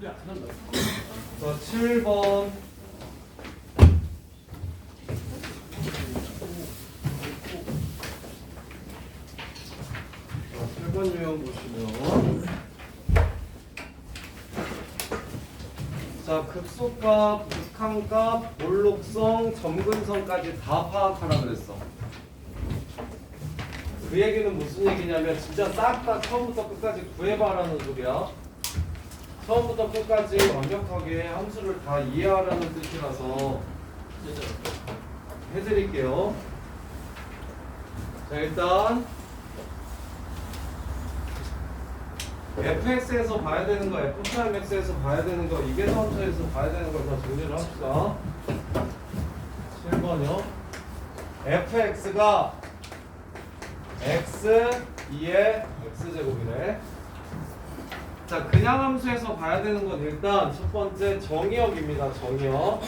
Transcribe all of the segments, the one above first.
자, 7번. 자, 8번 유형 보시면. 자, 극소값, 극한값, 볼록성, 점근성까지 다 파악하라 그랬어. 그 얘기는 무슨 얘기냐면 진짜 싹 다 처음부터 끝까지 구해봐라는 소리야. 처음부터 끝까지 완벽하게 함수를 다 이해하라는 뜻이라서 해드릴게요. 자, 일단 fx에서 봐야 되는 거, f'x에서 봐야 되는 거, 이계수함수에서 봐야 되는 걸 다 정리를 합시다. 7번이요. fx가 x 2의 x제곱이래. 자, 그냥 함수에서 봐야 되는 건 일단 첫 번째 정의역입니다. 정의역.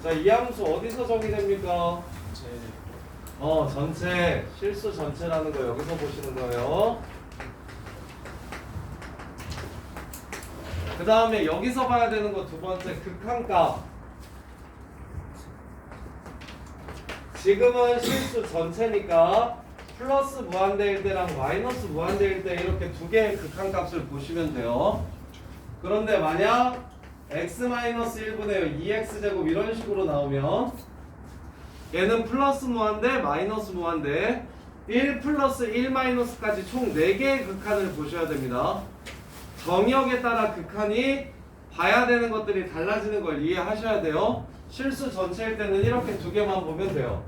자, 이 함수 어디서 정의됩니까? 전체, 실수 전체라는 거 여기서 보시는 거예요. 그 다음에 여기서 봐야 되는 거 두 번째 극한값. 지금은 실수 전체니까 플러스 무한대일 때랑 마이너스 무한대일 때 이렇게 두 개의 극한값을 보시면 돼요. 그런데 만약 x-1분의 2x제곱 이런 식으로 나오면 얘는 플러스 무한대, 마이너스 무한대, 1 플러스 1 마이너스까지 총 4개의 극한을 보셔야 됩니다. 정의역에 따라 극한이 봐야 되는 것들이 달라지는 걸 이해하셔야 돼요. 실수 전체일 때는 이렇게 두 개만 보면 돼요.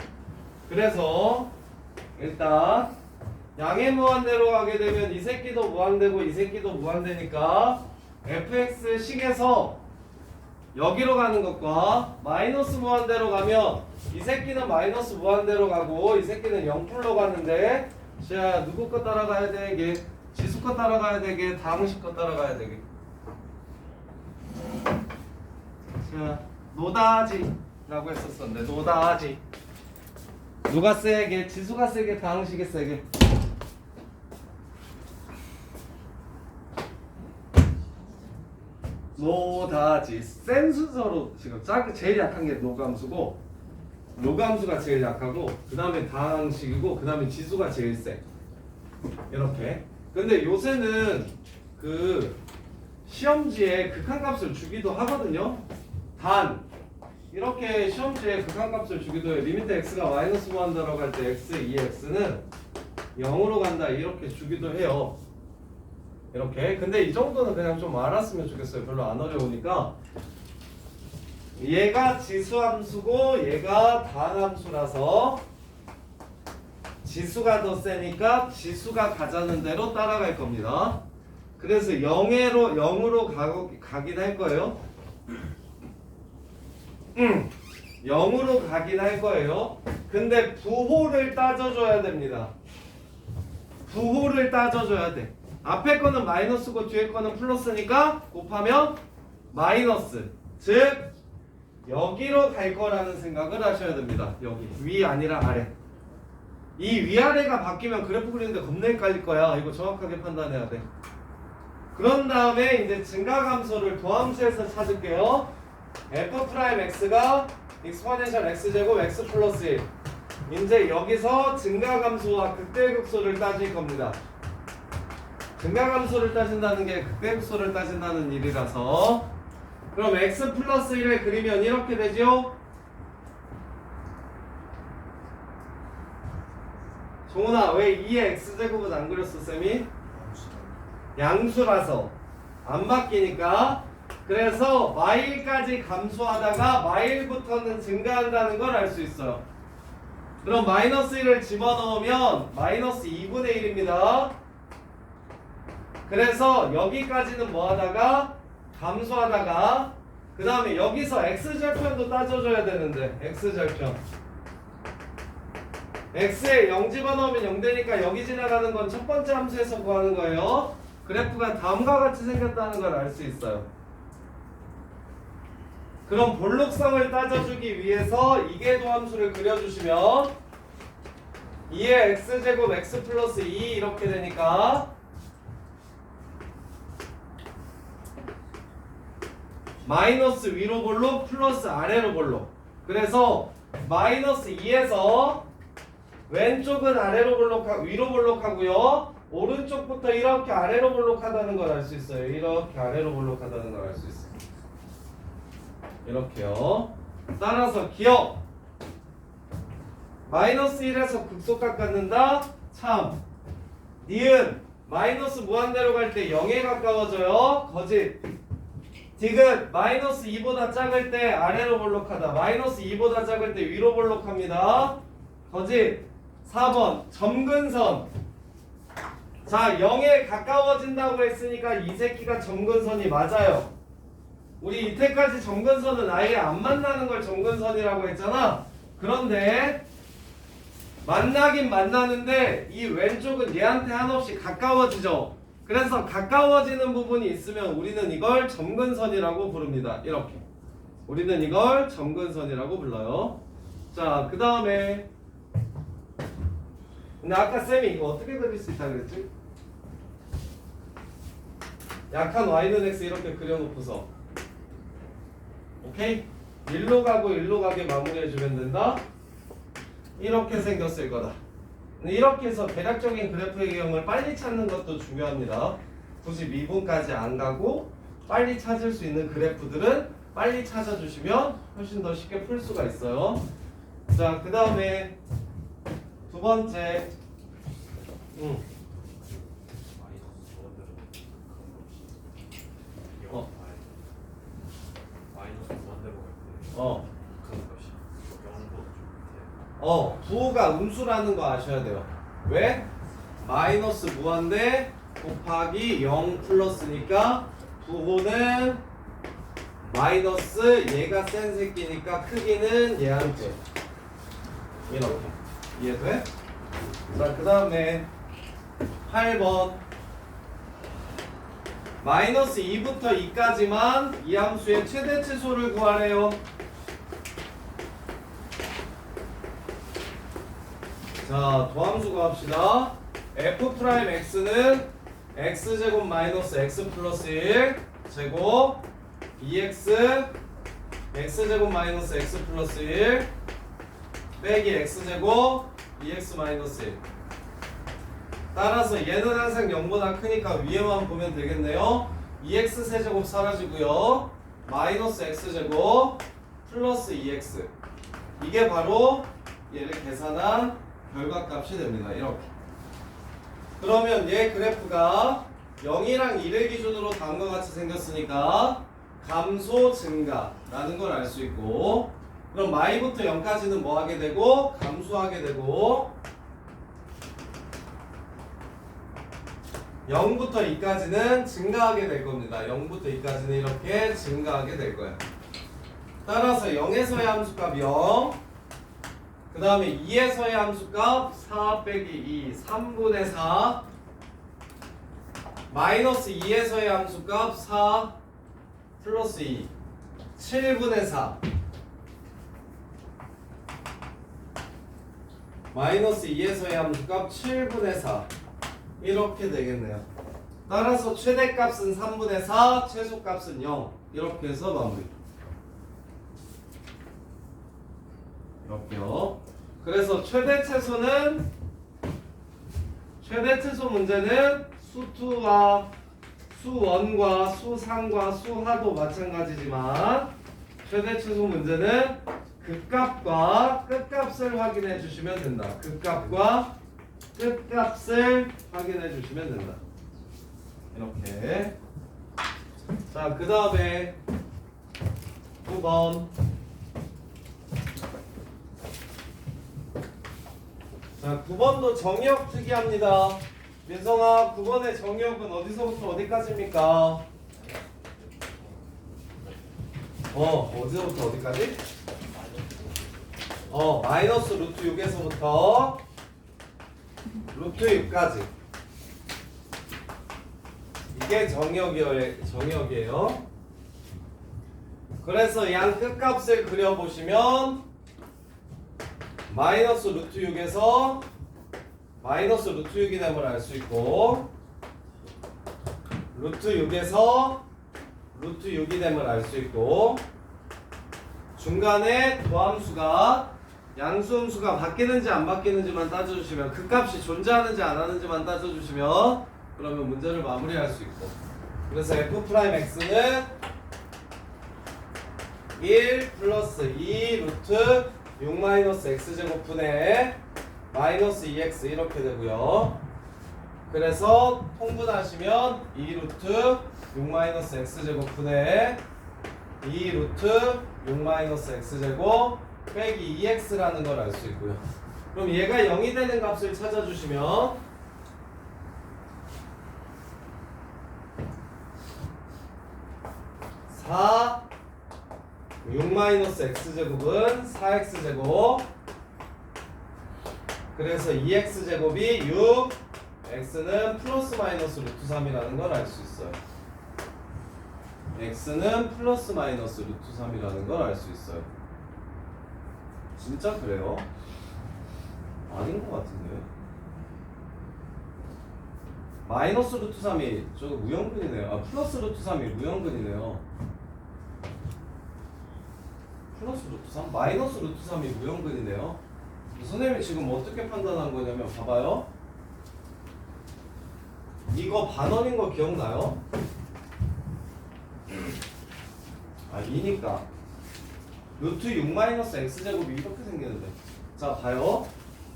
그래서 일단 양의 무한대로 가게 되면 이 새끼도 무한대고 이 새끼도 무한대니까 fx식에서 여기로 가는 것과 마이너스 무한대로 가면 이 새끼는 마이너스 무한대로 가고 이 새끼는 0풀로 가는데 자, 누구 거 따라가야 되게? 지수 거 따라가야 되게? 다음식 거 따라가야 되게? 자, 노다지 라고 했었었는데 노다지 누가 세게? 지수가 세게? 다항식이 세게? 노다지 센 순서로 지금 제일 약한 게 노감수고 노감수가 제일 약하고 그 다음에 다항식이고 그 다음에 지수가 제일 세. 이렇게. 근데 요새는 그 시험지에 극한값을 주기도 하거든요. 단 이렇게 시험지에 극한값을 주기도 해요. 리미트 x가 마이너스 무한대로 갈 때 x, 2x는 0으로 간다 이렇게 주기도 해요. 이렇게. 근데 이 정도는 그냥 좀 알았으면 좋겠어요. 별로 안 어려우니까. 얘가 지수함수고 얘가 단함수라서 지수가 더 세니까 지수가 가자는 대로 따라갈 겁니다. 그래서 0으로 가긴 할 거예요. 0으로 가긴 할 거예요. 근데 부호를 따져줘야 됩니다. 부호를 따져줘야 돼. 앞에 거는 마이너스고 뒤에 거는 플러스니까 곱하면 마이너스. 즉 여기로 갈 거라는 생각을 하셔야 됩니다. 여기 위 아니라 아래. 이 위아래가 바뀌면 그래프 그리는데 겁나 헷갈릴 거야. 이거 정확하게 판단해야 돼. 그런 다음에 이제 증가함수를 도함수에서 찾을게요. f'x가 exponential x제곱 x 플러스 1. 이제 여기서 증가함수와 극대극소를 따질 겁니다. 증가함수를 따진다는 게 극대극소를 따진다는 일이라서 그럼 x 플러스 1을 그리면 이렇게 되죠? 종훈아 왜 2의 x제곱은 안 그렸어 쌤이? 양수라서 안 바뀌니까. 그래서 마일까지 감소하다가 마일부터는 증가한다는 걸 알 수 있어요. 그럼 마이너스 1을 집어넣으면 마이너스 2분의 1입니다. 그래서 여기까지는 뭐 하다가 감소하다가 그 다음에 여기서 x절편도 따져줘야 되는데 x절편 x에 0 집어넣으면 0 되니까 여기 지나가는 건 첫 번째 함수에서 구하는 거예요. 그래프가 다음과 같이 생겼다는 걸 알 수 있어요. 그럼 볼록성을 따져주기 위해서 이계도 함수를 그려주시면 2의 x제곱 x 플러스 2 이렇게 되니까 마이너스 위로 볼록 플러스 아래로 볼록. 그래서 마이너스 2에서 왼쪽은 아래로 볼록 위로 볼록하고요. 오른쪽부터 이렇게 아래로 볼록하다는 걸 알 수 있어요. 이렇게 아래로 볼록하다는 걸 알 수 있어요. 이렇게요. 따라서 기억. 마이너스 1에서 극소값 갖는다. 참. 니은 마이너스 무한대로 갈 때 0에 가까워져요. 거짓. 디귿 마이너스 2보다 작을 때 아래로 볼록하다. 마이너스 2보다 작을 때 위로 볼록합니다. 거짓. 4번 점근선. 자 0에 가까워진다고 했으니까 이 새끼가 점근선이 맞아요. 우리 이때까지 점근선은 아예 안 만나는 걸 점근선이라고 했잖아. 그런데 만나긴 만나는데 이 왼쪽은 얘한테 한없이 가까워지죠. 그래서 가까워지는 부분이 있으면 우리는 이걸 점근선이라고 부릅니다. 이렇게 우리는 이걸 점근선이라고 불러요. 자 그 다음에 근데 아까 쌤이 이거 어떻게 그릴 수 있다 그랬지? 약한 y는 x 이렇게 그려놓고서 오케이? 일로 가고 일로 가게 마무리해주면 된다. 이렇게 생겼을 거다. 이렇게 해서 대략적인 그래프의 유형을 빨리 찾는 것도 중요합니다. 굳이 미분까지 안 가고 빨리 찾을 수 있는 그래프들은 빨리 찾아주시면 훨씬 더 쉽게 풀 수가 있어요. 자, 그 다음에 두 번째 부호가 음수라는 거 아셔야 돼요. 왜? 마이너스 무한대 곱하기 0 플러스니까 부호는 마이너스 얘가 센 새끼니까 크기는 얘한테 이렇게 이해돼? 자, 그 다음에 8번 마이너스 2부터 2까지만 이 함수의 최대치수를 구하래요. 자, 도함수 구합시다. f'x는 x제곱 마이너스 x 플러스 1 제곱 2x x제곱 마이너스 x 플러스 1 빼기 x제곱 2x 마이너스 1. 따라서 얘는 항상 0보다 크니까 위에만 보면 되겠네요. 2x 세제곱 사라지고요. 마이너스 x제곱 플러스 2x. 이게 바로 얘를 계산한 결과값이 됩니다. 이렇게. 그러면 얘 그래프가 0이랑 1을 기준으로 다음과 같이 생겼으니까 감소 증가라는 걸 알 수 있고, 그럼 마이부터 0까지는 뭐 하게 되고 감소하게 되고 0부터 2까지는 증가하게 될 겁니다. 0부터 2까지는 이렇게 증가하게 될 거예요. 따라서 0에서의 함수값 0, 그 다음에 2에서의 함수값 4 빼기 2, 3분의 4, 마이너스 2에서의 함수값 4 플러스 2, 7분의 4, 마이너스 2에서의 함수값 7분의 4 이렇게 되겠네요. 따라서 최대값은 3분의 4, 최소값은 0 이렇게 해서 마무리. 이렇게요. 그래서 최대 최소 문제는 수2와 수1과 수3과 수4도 마찬가지지만 최대 최소 문제는 극값과 끝값을 확인해 주시면 된다. 극값과 끝값을 확인해 주시면 된다. 이렇게. 자, 그 다음에 9번. 자, 9번도 정의역 특이합니다. 민성아, 9번의 정의역은 어디서부터 어디까지입니까? 어디서부터 어디까지? 마이너스 루트 6에서부터 루트 6까지. 이게 정의역이에요. 그래서 양 끝값을 그려보시면 마이너스 루트 6에서 마이너스 루트 6이 됨을 알 수 있고, 루트 6에서 루트 6이 됨을 알 수 있고 중간에 도함수가 양수음수가 바뀌는지 안 바뀌는지만 따져주시면 그 값이 존재하는지 안 하는지만 따져주시면 그러면 문제를 마무리할 수 있고 그래서 f'x는 1 플러스 2 루트 6 마이너스 x제곱분의 마이너스 2x 이렇게 되고요. 그래서 통분하시면 2 루트 6 마이너스 x제곱분의 2 루트 6 마이너스 x제곱 빼기 2x라는 걸 알 수 있고요. 그럼 얘가 0이 되는 값을 찾아주시면 4 6 마이너스 x제곱은 4x제곱 그래서 2x제곱이 6 x는 플러스 마이너스 루트 3이라는 걸 알 수 있어요. x는 플러스 마이너스 루트 3이라는 걸 알 수 있어요. 진짜 그래요? 아닌 것 같은데. 마이너스 루트 3이 저거 무형근이네요. 아 플러스 루트 3이 무형근이네요. 플러스 루트 3? 마이너스 루트 3이 무형근이네요. 선생님이 지금 어떻게 판단한 거냐면 봐봐요. 이거 반원인 거 기억나요? 아 2니까 루트 6 마이너스 x제곱이 이렇게 생기는데 자 봐요.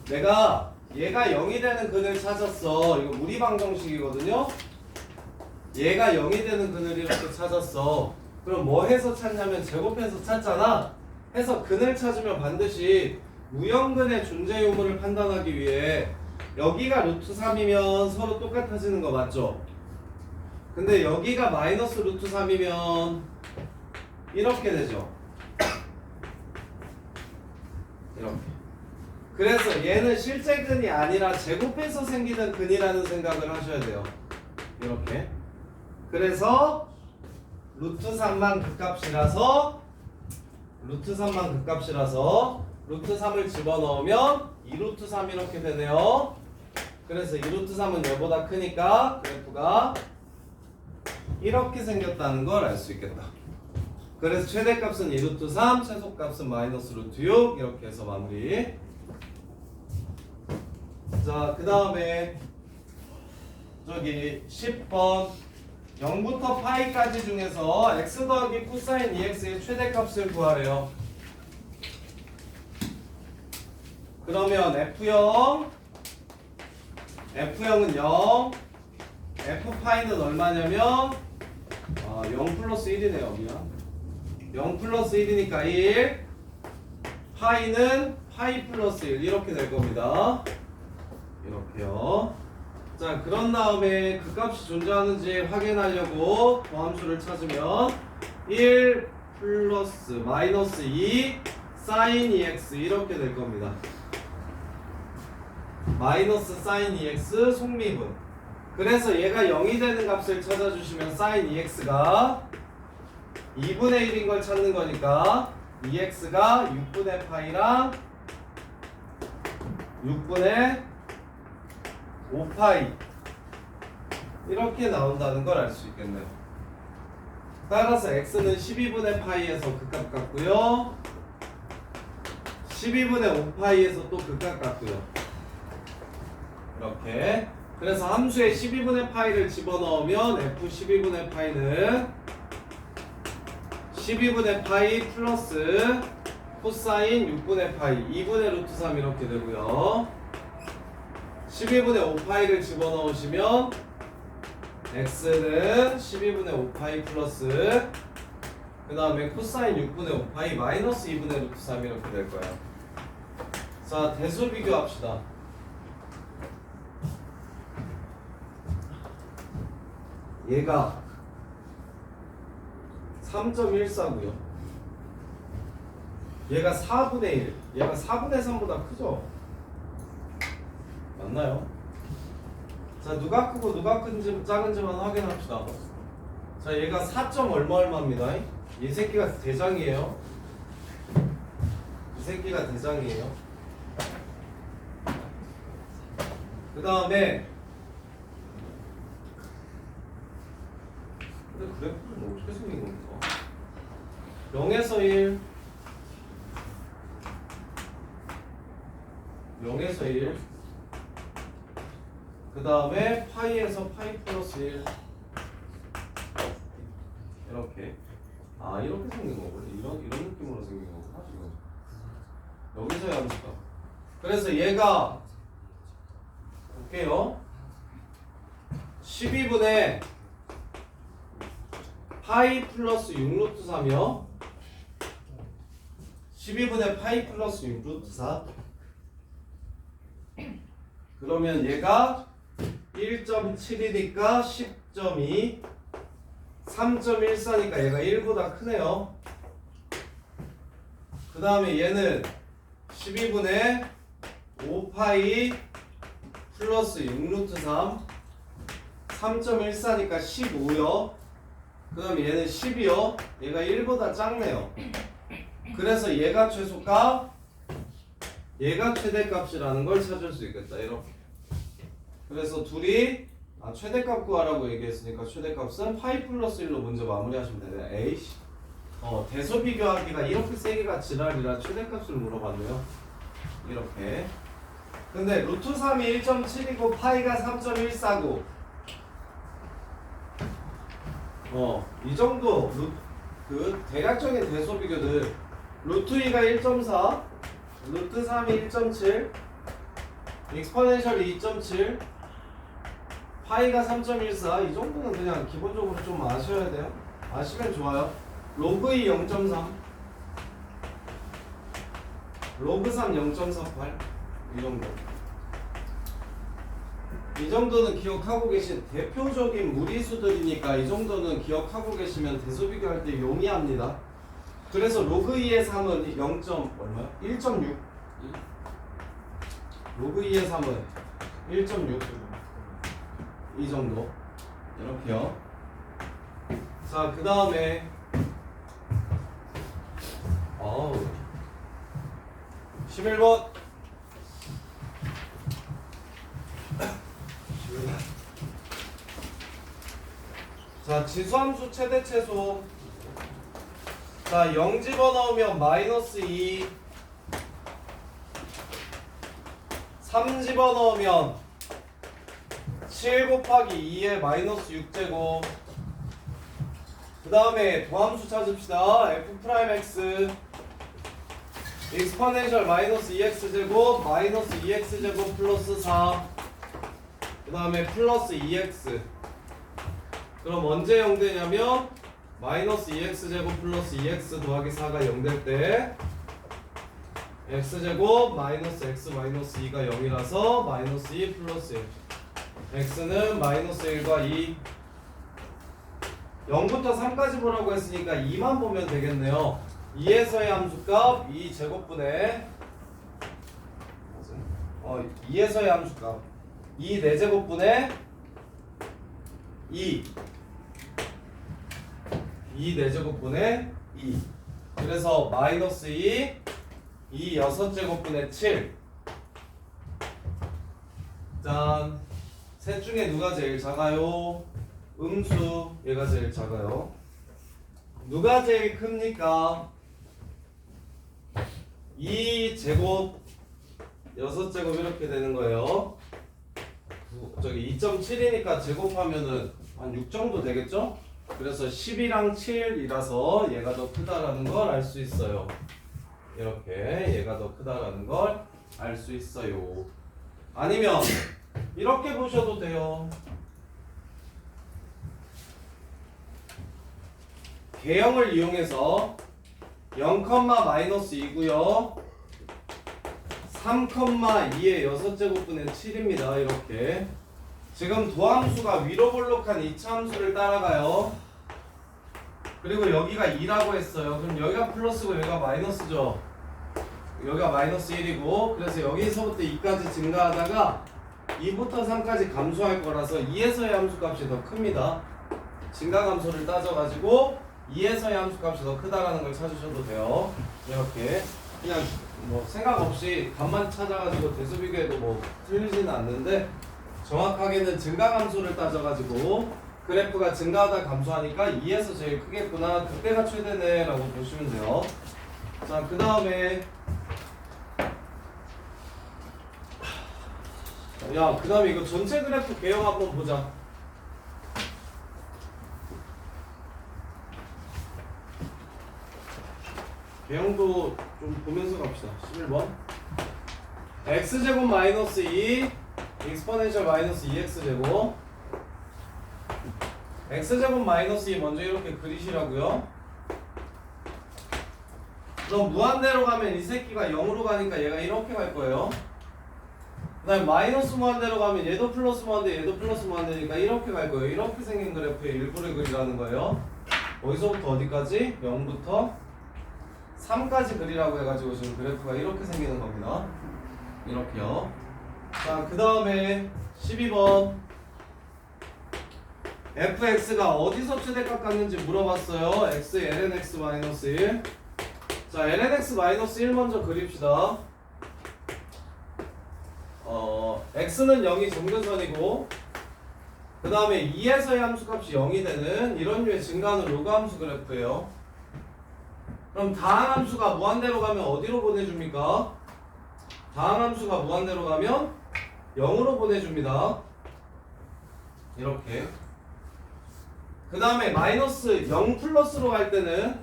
내가 얘가 0이 되는 근을 찾았어. 이거 무리방정식이거든요. 얘가 0이 되는 근을 이렇게 찾았어. 그럼 뭐 해서 찾냐면 제곱해서 찾잖아. 해서 근을 찾으면 반드시 무형근의 존재 유무를 판단하기 위해 여기가 루트 3이면 서로 똑같아지는 거 맞죠? 근데 여기가 마이너스 루트 3이면 이렇게 되죠. 이렇게. 그래서 얘는 실제 근이 아니라 제곱해서 생기는 근이라는 생각을 하셔야 돼요. 이렇게. 그래서 루트 3만 극값이라서 루트 3을 집어넣으면 2루트 3 이렇게 되네요. 그래서 2루트 3은 얘보다 크니까 그래프가 이렇게 생겼다는 걸 알 수 있겠다. 그래서 최대값은 2루트 3, 최소값은 마이너스 루트 6 이렇게 해서 마무리. 자, 그 다음에 저기 10번 0부터 파이까지 중에서 x 더하기 코사인 2x의 최대값을 구하래요. 그러면 F형은 0, F파이는 얼마냐면 0 플러스 1이네요. 미안. 0 플러스 1이니까 1, 파이는 파이 플러스 1 이렇게 될 겁니다. 이렇게요. 자, 그런 다음에 그 값이 존재하는지 확인하려고 도함수를 찾으면 1 플러스 마이너스 2 사인 2x 이렇게 될 겁니다. 마이너스 사인 2x 속미분. 그래서 얘가 0이 되는 값을 찾아주시면 사인 2x가 2분의 1인 걸 찾는 거니까 2x가 6분의 파이랑 6분의 5파이 이렇게 나온다는 걸 알 수 있겠네요. 따라서 x는 12분의 파이에서 극값 같고요. 12분의 5파이에서 또 극값 같고요. 이렇게. 그래서 함수에 12분의 파이를 집어넣으면 f 12분의 파이는 12분의 파이 플러스 코사인 6분의 파이 2분의 루트 3 이렇게 되고요. 12분의 5파이를 집어넣으시면 x는 12분의 5파이 플러스 그 다음에 코사인 6분의 5파이 마이너스 2분의 루트 3 이렇게 될 거예요. 자, 대수 비교합시다. 얘가 3.14고요. 얘가 4분의 1. 얘가 4분의 3보다 크죠? 맞나요? 자, 누가 크고 누가 큰지 작은지만 확인합시다. 자, 얘가 4. 얼마입니다. 이 새끼가 대장이에요. 이 새끼가 대장이에요. 그 다음에 근데 그래프는 어떻게 생긴 겁니까? 0에서 1 0에서 1 그 다음에 파이에서 파이 플러스 1 이렇게 이렇게 생긴 거구나. 이런 느낌으로 생긴 거구나 지금. 여기서의 함수가. 그래서 얘가 볼게요. 12분의 파이 플러스 6루트 3이요. 12분의 파이 플러스 6루트 4. 그러면 얘가 1.7이니까 10.2 3.14니까 얘가 1보다 크네요. 그 다음에 얘는 12분의 5파이 플러스 6루트 3 3.14니까 15요. 그 다음에 얘는 10이요. 얘가 1보다 작네요. 그래서 얘가 최소값, 얘가 최대값이라는 걸 찾을 수 있겠다. 이렇게. 그래서 둘이 최대값 구하라고 얘기했으니까 최대값은 파이 플러스 1로 먼저 마무리하시면 되네요. 에이씨. 대소 비교하기가 이렇게 세게가 지랄이라 최대값을 물어봤네요. 이렇게. 근데 루트 3이 1.7이고 파이가 3.14고 이 정도 그 대략적인 대소 비교들 루트 2가 1.4 루트 3이 1.7 익스포넨셜이 2.7 파이가 3.14 이 정도는 그냥 기본적으로 좀 아셔야 돼요. 아시면 좋아요. 로그 2 0.3 로그 3 0.48 이 정도. 이 정도는 기억하고 계신 대표적인 무리수들이니까 이 정도는 기억하고 계시면 대소 비교할 때 용이합니다. 그래서 로그 2의 3은 0. 얼마야? 1.6 로그 2의 3은 1.6 이 정도 이렇게요. 자, 그 다음에 11번 자, 지수함수 최대 최소. 자, 0 집어넣으면 마이너스 2 3 집어넣으면 7 곱하기 2의 마이너스 6제곱. 그 다음에 도함수 찾읍시다. f'x 익스포넨셜 마이너스 2x제곱 마이너스 2x제곱 플러스 4. 그 다음에 플러스 2x. 그럼 언제 0 되냐면 마이너스 2x제곱 플러스 2x 더하기 4가 0 될 때 x제곱 마이너스 x 마이너스 2가 0이라서 마이너스 2 플러스 1 x는 마이너스 1과 2 0부터 3까지 보라고 했으니까 2만 보면 되겠네요. 2에서의 함수값 2제곱분의 2에서의 함수값 2 4제곱분의 2 4제곱분의 2 그래서 마이너스 2 6제곱분의 7 짠. 셋 중에 누가 제일 작아요? 음수 얘가 제일 작아요. 누가 제일 큽니까? 2제곱 6제곱 이렇게 되는 거예요. 저기 2.7이니까 제곱하면은 한 6 정도 되겠죠? 그래서 10이랑 7이라서 얘가 더 크다라는 걸 알 수 있어요. 이렇게 얘가 더 크다라는 걸 알 수 있어요. 아니면 이렇게 보셔도 돼요. 개형을 이용해서 0, 마이너스 2고요 3, 2의 6제곱분의 7입니다. 이렇게 지금 도함수가 위로 볼록한 이차 함수를 따라가요. 그리고 여기가 2라고 했어요. 그럼 여기가 플러스고 여기가 마이너스죠. 여기가 마이너스 1이고 그래서 여기서부터 2까지 증가하다가 2부터 3까지 감소할 거라서 2에서의 함수값이 더 큽니다. 증가감소를 따져가지고 2에서의 함수값이 더 크다라는 걸 찾으셔도 돼요. 이렇게 그냥 뭐 생각 없이 값만 찾아가지고 대수비교해도 뭐 틀리지는 않는데 정확하게는 증가감소를 따져가지고 그래프가 증가하다 감소하니까 2에서 제일 크겠구나. 그때가 최대네 라고 보시면 돼요. 자, 그 다음에 그 다음에 이거 전체 그래프 개형 한번 보자. 개형도 좀 보면서 갑시다. 11번 x제곱 마이너스 2 익스포넨셜 마이너스 2x제곱 x제곱 마이너스 2 먼저 이렇게 그리시라고요. 그럼 무한대로 가면 이 새끼가 0으로 가니까 얘가 이렇게 갈 거예요. 그 다음에 마이너스 무한대로 가면 얘도 플러스 무한대 얘도 플러스 무한대니까 이렇게 갈 거예요. 이렇게 생긴 그래프의 일부를 그리라는 거예요. 어디서부터 어디까지? 0부터 3까지 그리라고 해가지고 지금 그래프가 이렇게 생기는 겁니다. 이렇게요. 자, 그 다음에 12번 fx가 어디서 최대값 갖는지 물어봤어요. x lnx-1 자, lnx-1 먼저 그립시다. x는 0이 정근선이고 그 다음에 2에서의 함수값이 0이 되는 이런 류의 증가하는 로그 함수 그래프예요. 그럼 다항함수가 무한대로 가면 어디로 보내줍니까? 다항함수가 무한대로 가면 0으로 보내줍니다. 이렇게. 그 다음에 마이너스 0 플러스로 갈 때는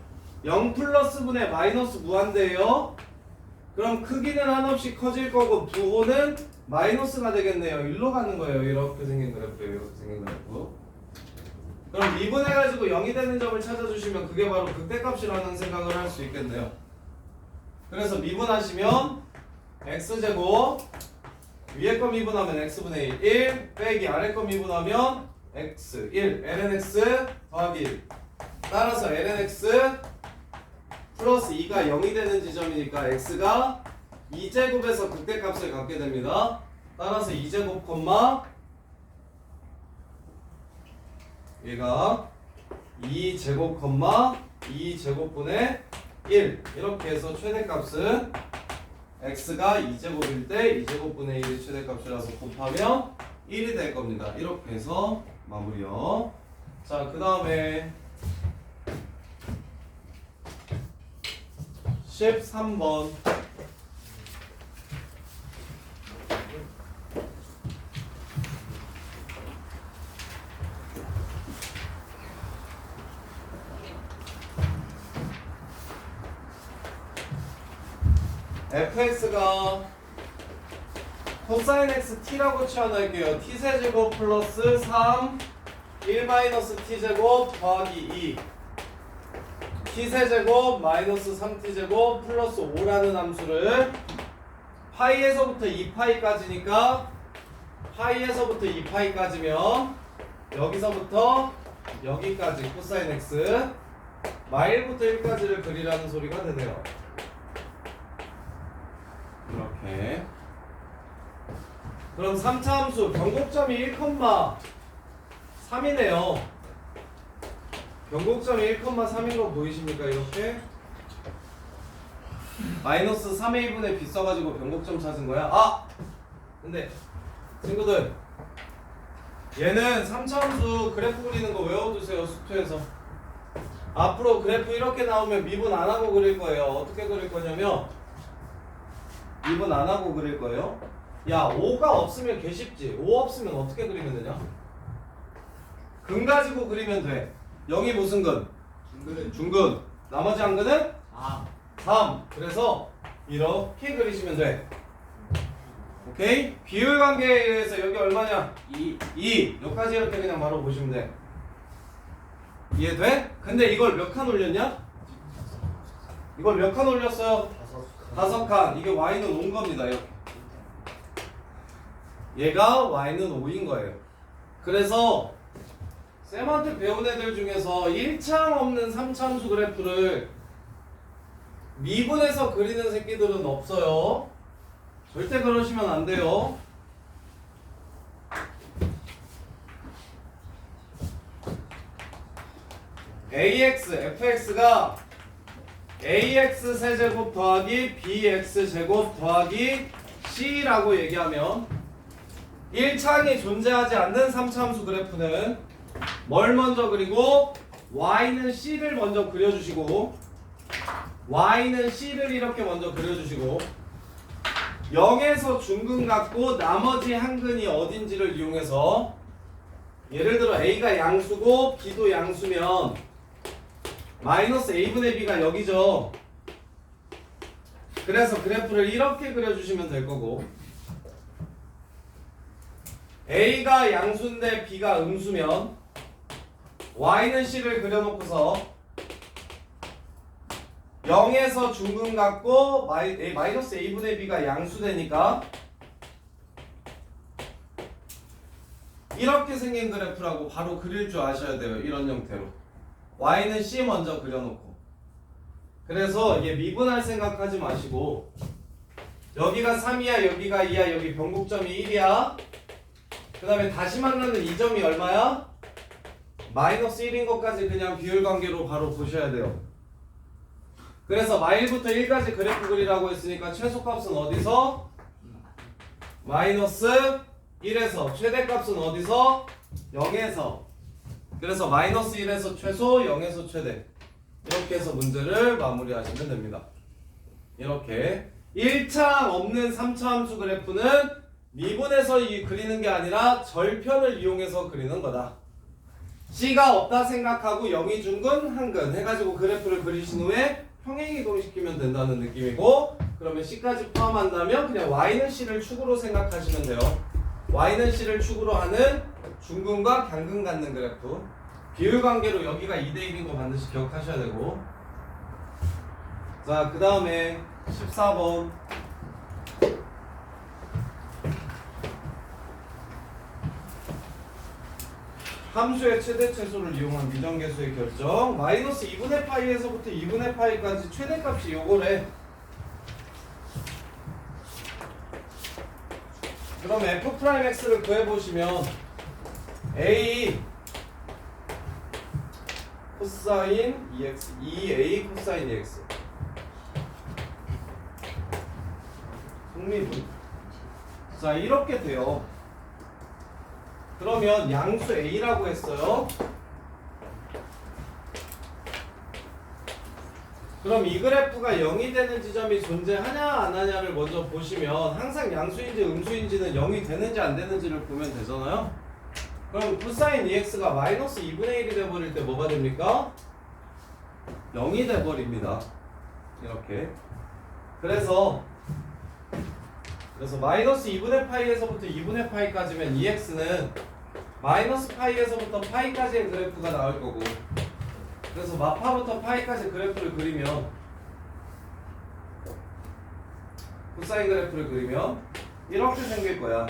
0 플러스 분의 마이너스 무한대예요. 그럼 크기는 한없이 커질 거고 부호는 마이너스가 되겠네요. 1로 가는 거예요. 이렇게 생긴 그래프예요. 이렇게 생긴 그래프. 그럼 미분해가지고 0이 되는 점을 찾아주시면 그게 바로 극대값이라는 생각을 할 수 있겠네요. 그래서 미분하시면 x제곱 위에 거 미분하면 x분의 1 빼기 아래 거 미분하면 x 1 lnx 더하기 1 따라서 lnx 플러스 2가 0이 되는 지점이니까 x가 2제곱에서 극대값을 갖게 됩니다. 따라서 2제곱 콤마 얘가 2제곱 콤마 2제곱분의 1 이렇게 해서 최대값은 x가 2제곱일 때 2제곱분의 1이 최대값이라서 곱하면 1이 될 겁니다. 이렇게 해서 마무리요. 자, 그 다음에 13번 fx가 코사인 x t라고 치환할게요. t세제곱 플러스 3 1 마이너스 t제곱 더하기 2 t세제곱 마이너스 3t제곱 플러스 5라는 함수를 파이에서부터 2파이까지니까 파이에서부터 2파이까지면 여기서부터 여기까지 코사인 x 마일부터 1까지를 그리라는 소리가 되네요. 이렇게. 그럼 3차 함수 변곡점이 1,3이네요. 변곡점이 1,3인 거 보이십니까? 이렇게 마이너스 3의 1분의 b 써가지고 변곡점 찾은 거야. 근데 친구들 얘는 3차 함수 그래프 그리는 거 외워두세요. 수투에서 앞으로 그래프 이렇게 나오면 미분 안 하고 그릴 거예요. 어떻게 그릴 거냐면 미분 안 하고 그릴 거예요. 야, 5가 없으면 개 쉽지. 5 없으면 어떻게 그리면 되냐? 근 가지고 그리면 돼. 0이 무슨 근? 중근. 나머지 한 근은? 3. 그래서 이렇게 그리시면 돼. 오케이? 비율 관계에 의해서 여기 얼마냐? 2. 여기까지 이렇게 그냥 바로 보시면 돼. 이해돼? 근데 이걸 몇 칸 올렸냐? 이걸 몇 칸 올렸어요? 5칸. 이게 y는 5인 겁니다. 이렇게. 얘가 y는 5인 거예요. 그래서 쌤한테 배운 애들 중에서 1차항 없는 3차 함수 그래프를 미분해서 그리는 새끼들은 없어요. 절대 그러시면 안 돼요. ax, fx가 ax 세제곱 더하기 bx 제곱 더하기 c라고 얘기하면 1차항이 존재하지 않는 3차 함수 그래프는 뭘 먼저 그리고 y는 c를 먼저 그려주시고 y는 c를 이렇게 먼저 그려주시고 0에서 중근 갖고 나머지 한 근이 어딘지를 이용해서 예를 들어 a가 양수고 b도 양수면 마이너스 a분의 b가 여기죠. 그래서 그래프를 이렇게 그려주시면 될 거고 a가 양수인데 b가 음수면 y는 c를 그려놓고서 0에서 중근 갖고 마이너스 a분의 b가 양수되니까 이렇게 생긴 그래프라고 바로 그릴 줄 아셔야 돼요. 이런 형태로 y는 c 먼저 그려놓고 그래서 이게 미분할 생각하지 마시고 여기가 3이야 여기가 2야 여기 변곡점이 1이야 그 다음에 다시 만나는 이 점이 얼마야? 마이너스 1인 것까지 그냥 비율관계로 바로 보셔야 돼요. 그래서 마일부터 1까지 그래프 그리라고 했으니까 최소값은 어디서? 마이너스 1에서 최대값은 어디서? 0에서 그래서 마이너스 1에서 최소 0에서 최대 이렇게 해서 문제를 마무리하시면 됩니다. 이렇게 1차항 없는 3차 함수 그래프는 미분해서 그리는 게 아니라 절편을 이용해서 그리는 거다. C가 없다 생각하고 0이 중근, 한근 해가지고 그래프를 그리신 후에 평행이동시키면 된다는 느낌이고 그러면 C까지 포함한다면 그냥 Y는 C를 축으로 생각하시면 돼요. Y는 C를 축으로 하는 중근과 강근 갖는 그래프 비율관계로 여기가 2대1인 거 반드시 기억하셔야 되고 자 그 다음에 14번 함수의 최대 최소를 이용한 미정계수의 결정 마이너스 2분의 파이에서부터 2분의 파이까지 최대값이 요거래. 그럼 f'x를 구해보시면 a 코사인 2x 2a 코사인 2x 성미분 자 이렇게 돼요. 그러면 양수 a라고 했어요. 그럼 이 그래프가 0이 되는 지점이 존재하냐 안 하냐를 먼저 보시면 항상 양수인지 음수인지는 0이 되는지 안 되는지를 보면 되잖아요. 그럼 코사인 2x가 마이너스 2분의 1이 돼버릴 때 뭐가 됩니까? 0이 돼버립니다. 이렇게 그래서 마이너스 2분의 파이에서부터 2분의 파이까지면 2x는 마이너스 파이에서부터 파이까지의 그래프가 나올 거고 그래서 마파부터 파이까지 그래프를 그리면 코사인 그래프를 그리면 이렇게 생길 거야.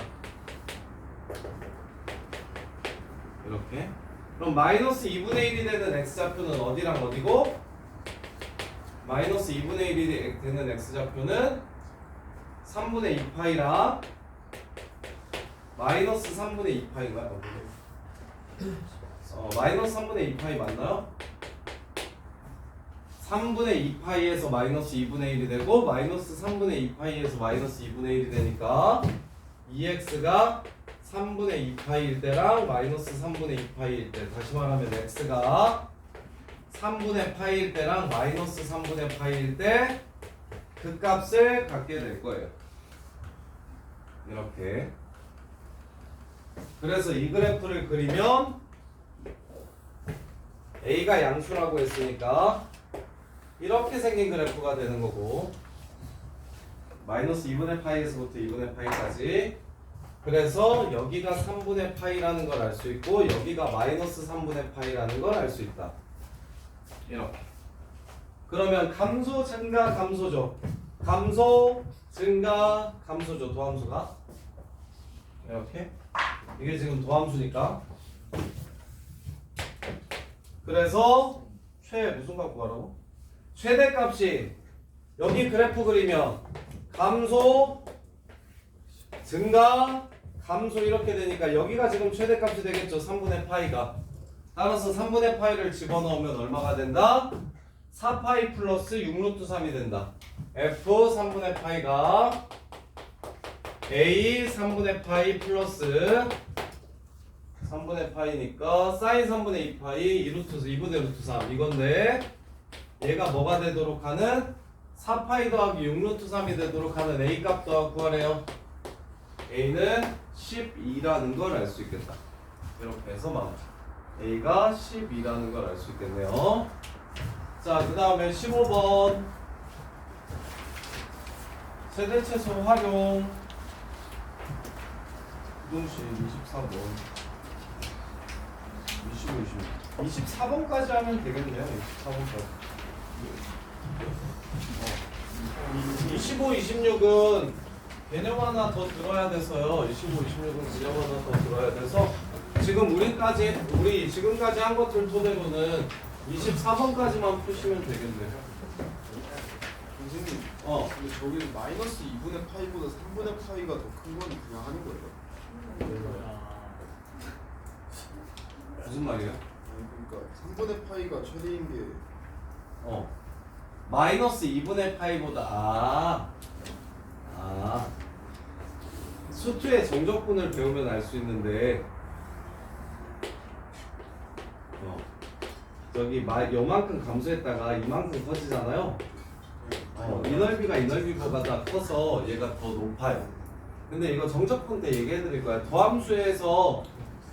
이렇게 그럼 마이너스 2분의 1이 되는 x좌표는 어디랑 어디고 마이너스 2분의 1이 되는 x좌표는 3분의 2파이랑 마이너스 3분의 2파이인가요? 마이너스 3분의 2파이 맞나요? 3분의 2파이에서 마이너스 2분의 1이 되고 마이너스 3분의 2파이에서 마이너스 2분의 1이 되니까 2x가 3분의 2파이일 때랑 마이너스 3분의 2파이일 때 다시 말하면 x가 3분의 파이일 때랑 마이너스 3분의 파이일 때 그 값을 갖게 될 거예요. 이렇게 그래서 이 그래프를 그리면 A가 양수라고 했으니까 이렇게 생긴 그래프가 되는 거고 마이너스 2분의 파이에서부터 2분의 파이까지 그래서 여기가 3분의 파이라는 걸 알 수 있고 여기가 마이너스 3분의 파이라는 걸 알 수 있다. 이렇게 그러면 감소 증가 감소죠. 감소 증가 감소죠. 도함수가 이렇게 이게 지금 도함수니까 그래서 무슨 값 구하라고? 최대값이 여기 그래프 그리면 감소 증가 감소 이렇게 되니까 여기가 지금 최대값이 되겠죠. 3분의 파이가 따라서 3분의 파이를 집어넣으면 얼마가 된다? 4파이 플러스 6루트 3이 된다. F 3분의 파이가 A 3분의 파이 플러스 3분의 파이니까 사인 3분의 2파이 2루트 3 이건데 얘가 뭐가 되도록 하는 4파이 더하기 6루트 3이 되도록 하는 a 값 구하래요. a는 12라는 걸 알 수 있겠다. 이렇게 해서 막 a가 12라는 걸 알 수 있겠네요. 자, 그 다음에 15번 세대채소 활용 동시에 24번 24번까지 하면 되겠네요. 24번까지 25, 26은 개념 하나 더 들어야 돼서요. 25, 26은 개념 하나 더 들어야 돼서 지금 우리 지금까지 한 것들 토대로는 24번까지만 푸시면 되겠네요. 선생님, 근데 저기는 마이너스 2분의 파이보다 3분의 파이가 더 큰 건 그냥 하는 거예요? 무슨 말이에요? 아니, 그러니까 3분의 파이가 최대인 게 마이너스 2분의 파이보다 수투의 정적분을 배우면 알 수 있는데 저기 요만큼 감소했다가 이만큼 커지잖아요. 이 넓이가 이 넓이보다 커서 얘가 더 높아요. 근데 이거 정적분 때 얘기해 드릴 거야. 도함수에서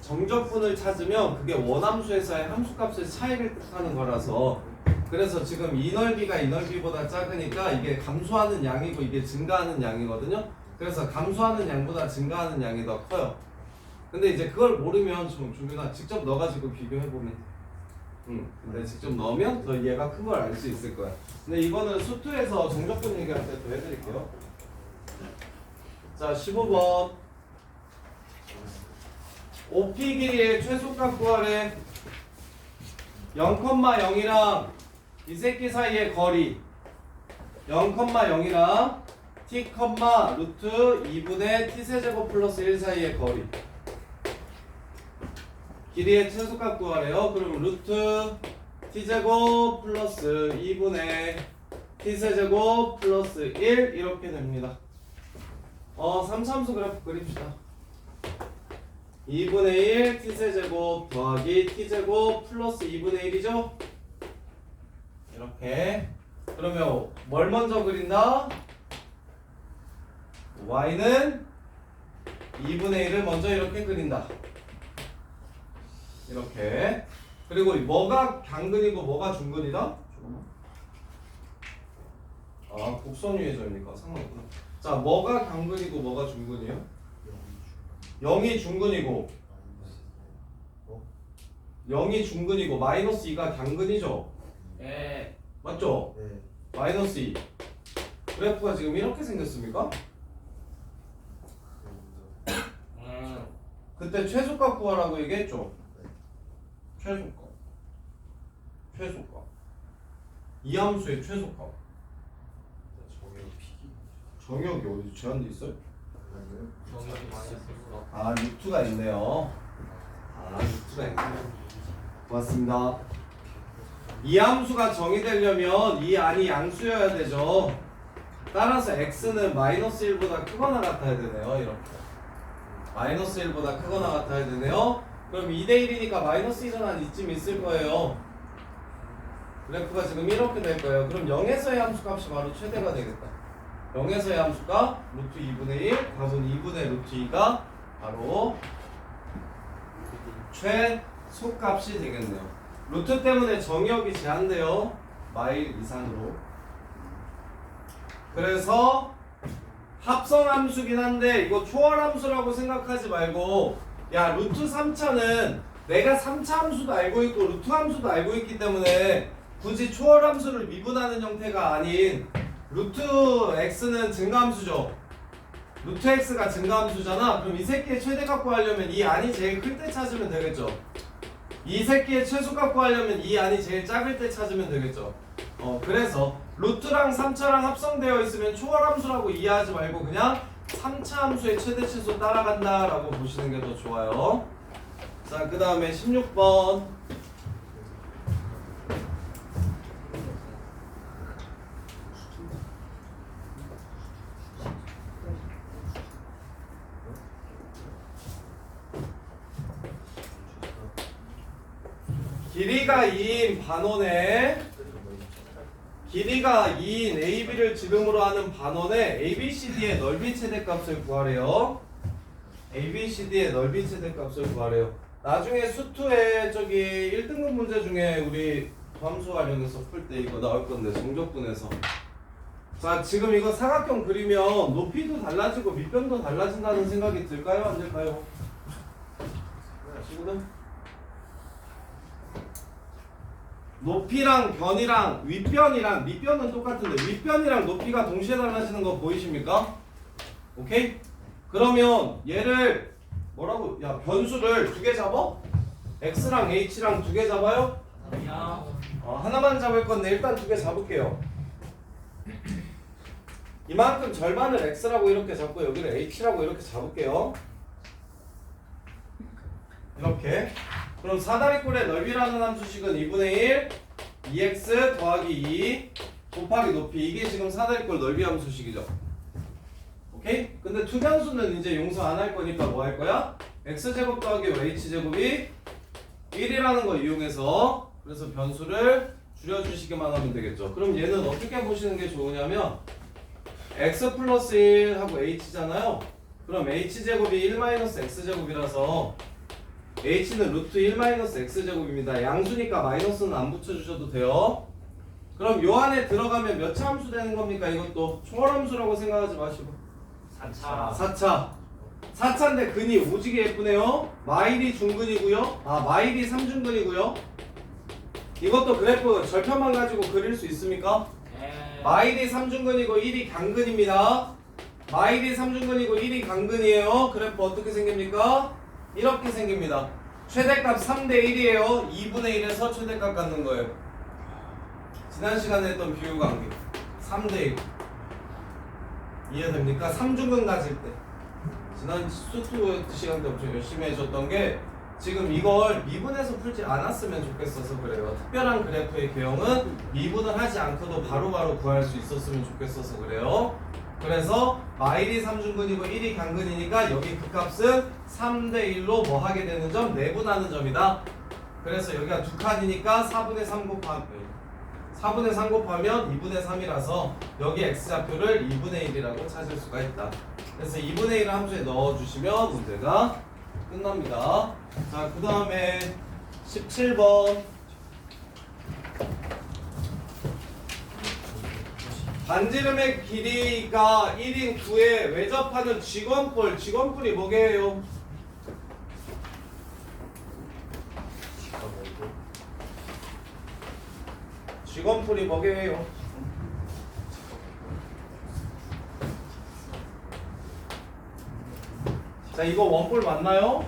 정적분을 찾으면 그게 원함수에서의 함수값의 차이를 뜻하는 거라서 그래서 지금 이 넓이가 이 넓이보다 작으니까 이게 감소하는 양이고 이게 증가하는 양이거든요. 그래서 감소하는 양보다 증가하는 양이 더 커요. 근데 이제 그걸 모르면 좀 중요한 직접 넣어가지고 비교해보면 근데 직접 넣으면 더 얘가 큰 걸 알 수 있을 거야. 근데 이거는 수투에서 정적분 얘기할 때 더 해드릴게요. 자, 15번 OP 길이의 최소값 구하래. 0,0이랑 이 새끼 사이의 거리 0,0이랑 t, 루트 2분의 t세제곱 플러스 1 사이의 거리 길이의 최소값 구하래요. 그럼 루트 t제곱 플러스 2분의 t세제곱 플러스 1 이렇게 됩니다. 삼삼수 그래프 그립시다. 2분의 1 t세제곱 더하기 t제곱 플러스 2분의 1이죠? 이렇게. 그러면 뭘 먼저 그린다? y는 2분의 1을 먼저 이렇게 그린다. 이렇게. 그리고 뭐가 강근이고 뭐가 중근이다? 곡선 위의 점이니까 상관없구나. 자, 뭐가 강근이고 뭐가 중근이에요? 0이 중근이고 0이 중근이고 마이너스 2가 강근이죠? 네. 맞죠? 네. 마이너스 2 그래프가 지금 이렇게 생겼습니까? 그때 최소값 구하라고 얘기했죠? 최소값 이 함수의 최소값 정역이 어디 제한돼 있어요? 루트가 있네요. 루트가 있네요. 고맙습니다. 이 함수가 정의되려면 이 안이 양수여야 되죠. 따라서 x는 마이너스 1보다 크거나 같아야 되네요. 이렇게 마이너스 1보다 크거나 같아야 되네요. 그럼 2대1이니까 마이너스 1은 한 이쯤 있을 거예요. 그래프가 지금 이렇게 될 거예요. 그럼 0에서의 함수값이 바로 최대가 되겠다. 0에서의 함수가 루트 2분의 1, 답은 2분의 루트 2가 바로 최소값이 되겠네요. 루트 때문에 정역이 제한돼요. 마일 이상으로. 그래서 합성함수긴 한데 이거 초월함수라고 생각하지 말고 야 루트 3차는 내가 3차 함수도 알고 있고 루트 함수도 알고 있기 때문에 굳이 초월함수를 미분하는 형태가 아닌 루트 x는 증가함수죠. 루트 x가 증가함수잖아. 그럼 이 새끼의 최대값 구하려면 이 안이 제일 클 때 찾으면 되겠죠. 이 새끼의 최소값 구하려면 이 안이 제일 작을 때 찾으면 되겠죠. 그래서 루트랑 3차랑 합성되어 있으면 초월함수라고 이해하지 말고 그냥 3차 함수의 최대 최소 따라간다 라고 보시는 게 더 좋아요. 자, 그 다음에 16번 길이가 2인 반원에 길이가 2인 AB를 지름으로 하는 반원에 ABCD의 넓이 최대값을 구하래요. ABCD의 넓이 최대값을 구하래요. 나중에 수투에 저기 1등급 문제 중에 우리 함수 관련해서 풀 때 이거 나올 건데 정적분에서. 자, 지금 이거 사각형 그리면 높이도 달라지고 밑변도 달라진다는 생각이 들까요? 안 들까요? 친구들? 높이랑 변이랑 윗변이랑 밑변은 똑같은데 윗변이랑 높이가 동시에 달라지는 거 보이십니까? 오케이? 그러면 얘를 뭐라고? 야, 변수를 두 개 잡아? x랑 h랑 두 개 잡아요? 하나만 잡을 건데 일단 두 개 잡을게요. 이만큼 절반을 x라고 이렇게 잡고 여기를 h라고 이렇게 잡을게요. 이렇게. 그럼 사다리꼴의 넓이라는 함수식은 2분의 1 2x 더하기 2 곱하기 높이. 이게 지금 사다리꼴 넓이 함수식이죠. 오케이? 근데 투변수는 이제 용서 안 할 거니까 뭐 할 거야? x제곱 더하기 h제곱이 1이라는 거 이용해서 그래서 변수를 줄여주시기만 하면 되겠죠. 그럼 얘는 어떻게 보시는 게 좋으냐면 x 플러스 1 하고 h잖아요. 그럼 h제곱이 1 마이너스 x제곱이라서 h는 루트 1 마이너스 x제곱입니다. 양수니까 마이너스는 안 붙여주셔도 돼요. 그럼 요 안에 들어가면 몇 차 함수 되는 겁니까? 이것도 초월함수라고 생각하지 마시고 4차 4차인데 근이 오지게 예쁘네요. 마일이 중근이고요. 마일이 3중근이고요. 이것도 그래프 절편만 가지고 그릴 수 있습니까? 마일이 3중근이고 1이 강근입니다. 마일이 3중근이고 1이 강근이에요. 그래프 어떻게 생깁니까? 이렇게 생깁니다. 최대값 3대 1이에요. 2분의 1에서 최대값 갖는 거예요. 지난 시간에 했던 비율 관계 3대 1 이해됩니까? 3중근 가질 때 지난 수투 시간 때 엄청 열심히 해줬던 게 지금 이걸 미분해서 풀지 않았으면 좋겠어서 그래요. 특별한 그래프의 개형은 미분을 하지 않고도 바로바로 구할 수 있었으면 좋겠어서 그래요. 그래서 마일이 3중근이고 1이 강근이니까 여기 그 값은 3대 1로 뭐 하게 되는 점? 내분하는 점이다. 그래서 여기가 두 칸이니까 4분의 3 곱하면 2분의 3이라서 여기 x좌표를 2분의 1이라고 찾을 수가 있다. 그래서 2분의 1을 함수에 넣어주시면 문제가 끝납니다. 자, 그 다음에 17번 반지름의 길이가 1인 9에 외접하는 직원뿔이 뭐게요? 직원뿔이 뭐게요? 자, 이거 원뿔 맞나요?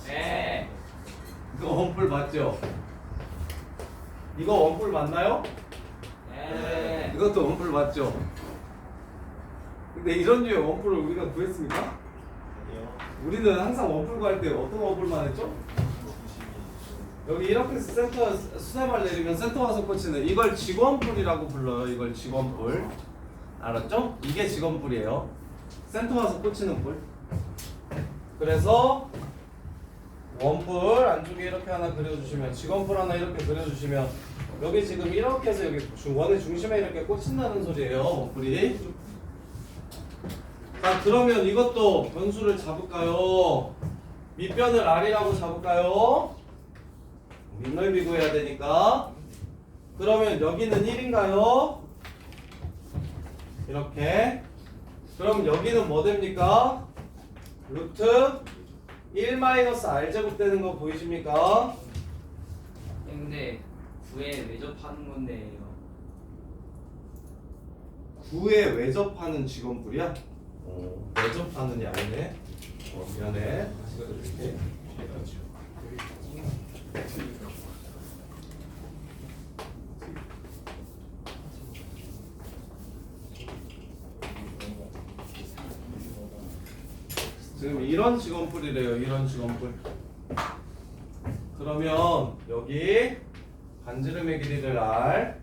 네. 이거 원뿔 맞죠? 이거 원뿔 맞나요? 네. 이것도 원뿔 맞죠? 근데 이런 류의 원뿔을 우리가 구했습니까? 아니요. 우리는 항상 원뿔 구할 때 어떤 원뿔만 했죠? 여기 이렇게 센터 수세발 내리면 센터 와서 꽂히는 이걸 직원뿔이라고 불러요. 이걸 직원뿔. 알았죠? 이게 직원뿔이에요. 센터 와서 꽂히는 뿔. 그래서 원뿔 안쪽에 이렇게 하나 그려주시면 직원뿔 하나 이렇게 그려주시면 여기 지금 이렇게 해서 여기 원의 중심에 이렇게 꽂힌다는 소리예요. 원뿔이. 자, 그러면 이것도 변수를 잡을까요? 밑변을 R이라고 잡을까요? 밑넓이 구해야 되니까. 그러면 여기는 1인가요? 이렇게. 그럼 여기는 뭐 됩니까? 루트 1 마이너스 R제곱 되는 거 보이십니까? 근데 9에 외접하는 건데요. 9에 외접하는 직원뿔이야? 외접하는 양이네. 미안해. 다시 그려줄게. 지금 이런 직원뿔이래요. 이런 직원뿔. 그러면 여기 반지름의 길이를 R,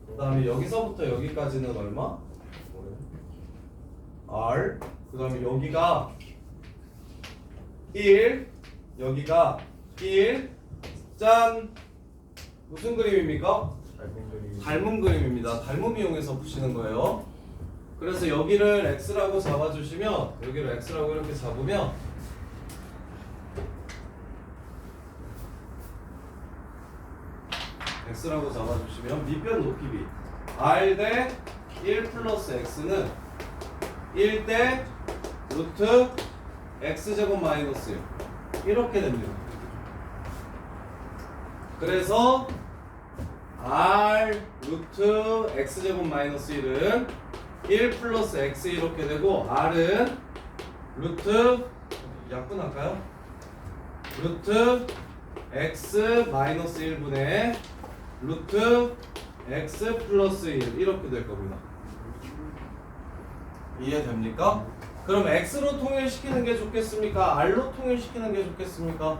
그 다음에 여기서부터 여기까지는 얼마? R, 그 다음에 여기가 1, 여기가 1, 짠! 무슨 그림입니까? 닮은 그림. 닮은 그림입니다. 닮음 이용해서 푸시는 거예요. 그래서 여기를 x라고 잡아주시면 여기를 x라고 이렇게 잡으면 x라고 잡아주시면 밑변 높이 b r 대 1 플러스 x는 1 대 루트 x제곱 마이너스 1 이렇게 됩니다. 그래서 r 루트 x제곱 마이너스 1은 1 플러스 x 이렇게 되고 r은 루트 약분할까요? 루트 x 마이너스 1분의 루트 x 플러스 1 이렇게 될 겁니다. 이해됩니까? 그럼 x로 통일시키는 게 좋겠습니까? r로 통일시키는 게 좋겠습니까?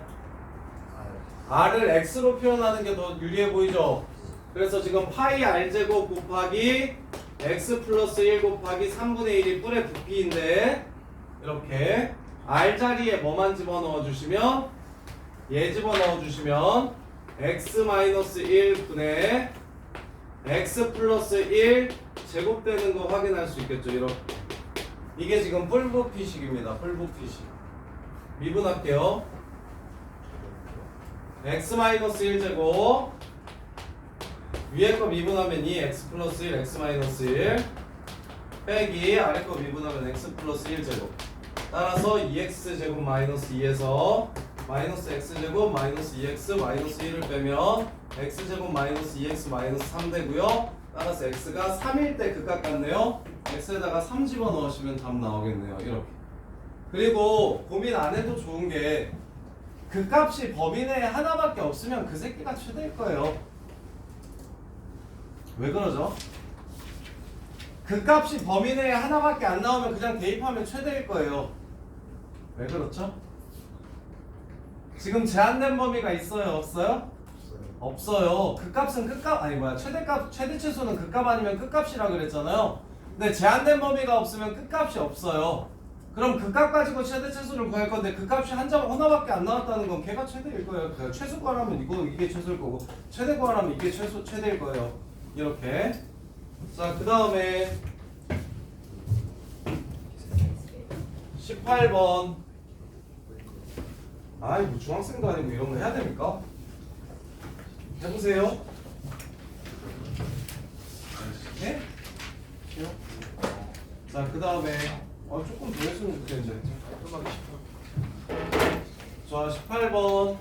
r을 x로 표현하는 게 더 유리해 보이죠? 그래서 지금 파이 r제곱 곱하기 x 플러스 1 곱하기 3분의 1이 뿔의 부피인데 이렇게 r 자리에 뭐만 집어넣어 주시면 얘 집어넣어 주시면 x 마이너스 1분의 x 플러스 1 제곱되는 거 확인할 수 있겠죠. 이렇게 이게 지금 뿔부피식입니다. 뿔부피식 미분할게요. x 마이너스 1제곱 위에 거 미분하면 2 x 플러스 1 x 마이너스 1 빼기 아래 거 미분하면 x 플러스 1제곱 따라서 2x 제곱 마이너스 2에서 마이너스 x제곱 마이너스 2x 마이너스 1을 빼면 x제곱 마이너스 2x 마이너스 3 되고요. 따라서 x가 3일 때 극각 같네요. x에다가 3 집어넣으시면 답 나오겠네요. 이렇게. 그리고 고민 안 해도 좋은 게 극값이 범위 내에 하나밖에 없으면 그 새끼가 최대일 거예요. 왜 그러죠? 극값이 범위 내에 하나밖에 안 나오면 그냥 대입하면 최대일 거예요. 왜 그렇죠? 지금 제한된 범위가 있어요? 없어요? 없어요. 극값은 극값 아니 뭐야 최대값 최대치수는 극값 아니면 끝값이라 그랬잖아요. 근데 제한된 범위가 없으면 끝값이 없어요. 그럼 극값 가지고 최대치수를 구할 건데 극값이 한 점 하나밖에 안 나왔다는 건 걔가 최대일 거예요. 그러니까 최소 구하라면 이게 최소일 거고 최대 구하라면 이게 최대일 거예요. 이렇게. 자, 그 다음에 18번. 아이 뭐 중학생도 아니고 이런 거 해야 됩니까? 해보세요. 네? 자, 그 다음에 조금 더 했으면 좋겠는데. 자, 18번.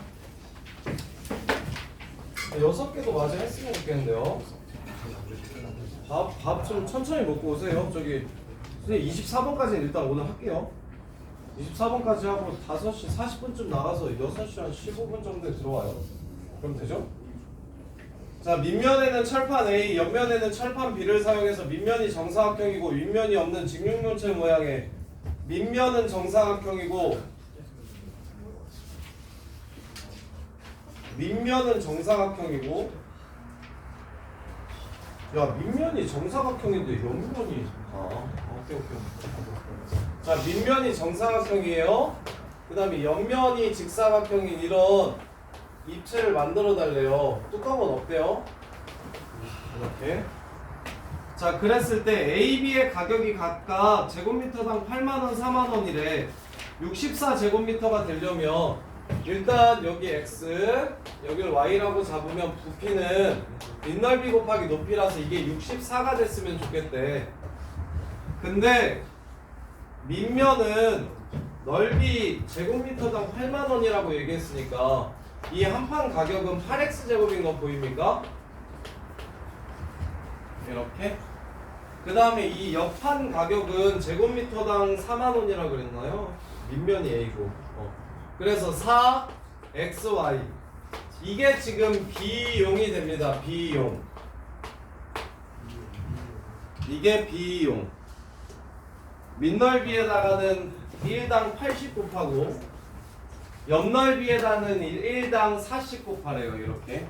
6개도 마저 했으면 좋겠는데요. 밥 좀 천천히 먹고 오세요. 저기 선생님 24번까지는 일단 오늘 할게요. 24번까지 하고 5시 40분쯤 나가서 6시 한 15분 정도에 들어와요. 그럼 되죠? 자, 밑면에는 철판 A, 옆면에는 철판 B를 사용해서 밑면이 정사각형이고 윗면이 없는 직육면체 모양의 밑면은 정사각형이고 밑면은 정사각형이고 야 밑면이 정사각형인데 옆면이 오케이. 자, 밑면이 정사각형이에요. 그 다음에 옆면이 직사각형인 이런 입체를 만들어 달래요. 뚜껑은 어때요? 이렇게. 자, 그랬을 때 A, B의 가격이 각각 제곱미터당 8만원, 4만원이래. 64제곱미터가 되려면 일단 여기 X, 여기를 Y라고 잡으면 부피는 밑넓이 곱하기 높이라서 이게 64가 됐으면 좋겠대. 근데 밑면은 넓이 제곱미터당 8만원이라고 얘기했으니까 이 한판 가격은 8x제곱인 거 보입니까? 이렇게. 그 다음에 이 옆판 가격은 제곱미터당 4만원이라고 그랬나요? 밑면이 A고. 그래서 4xy 이게 지금 B용이 됩니다. B용. 이게 B용. 밑넓이에다가는 1당 80 곱하고 옆넓이에다는 1당 40 곱하래요. 이렇게.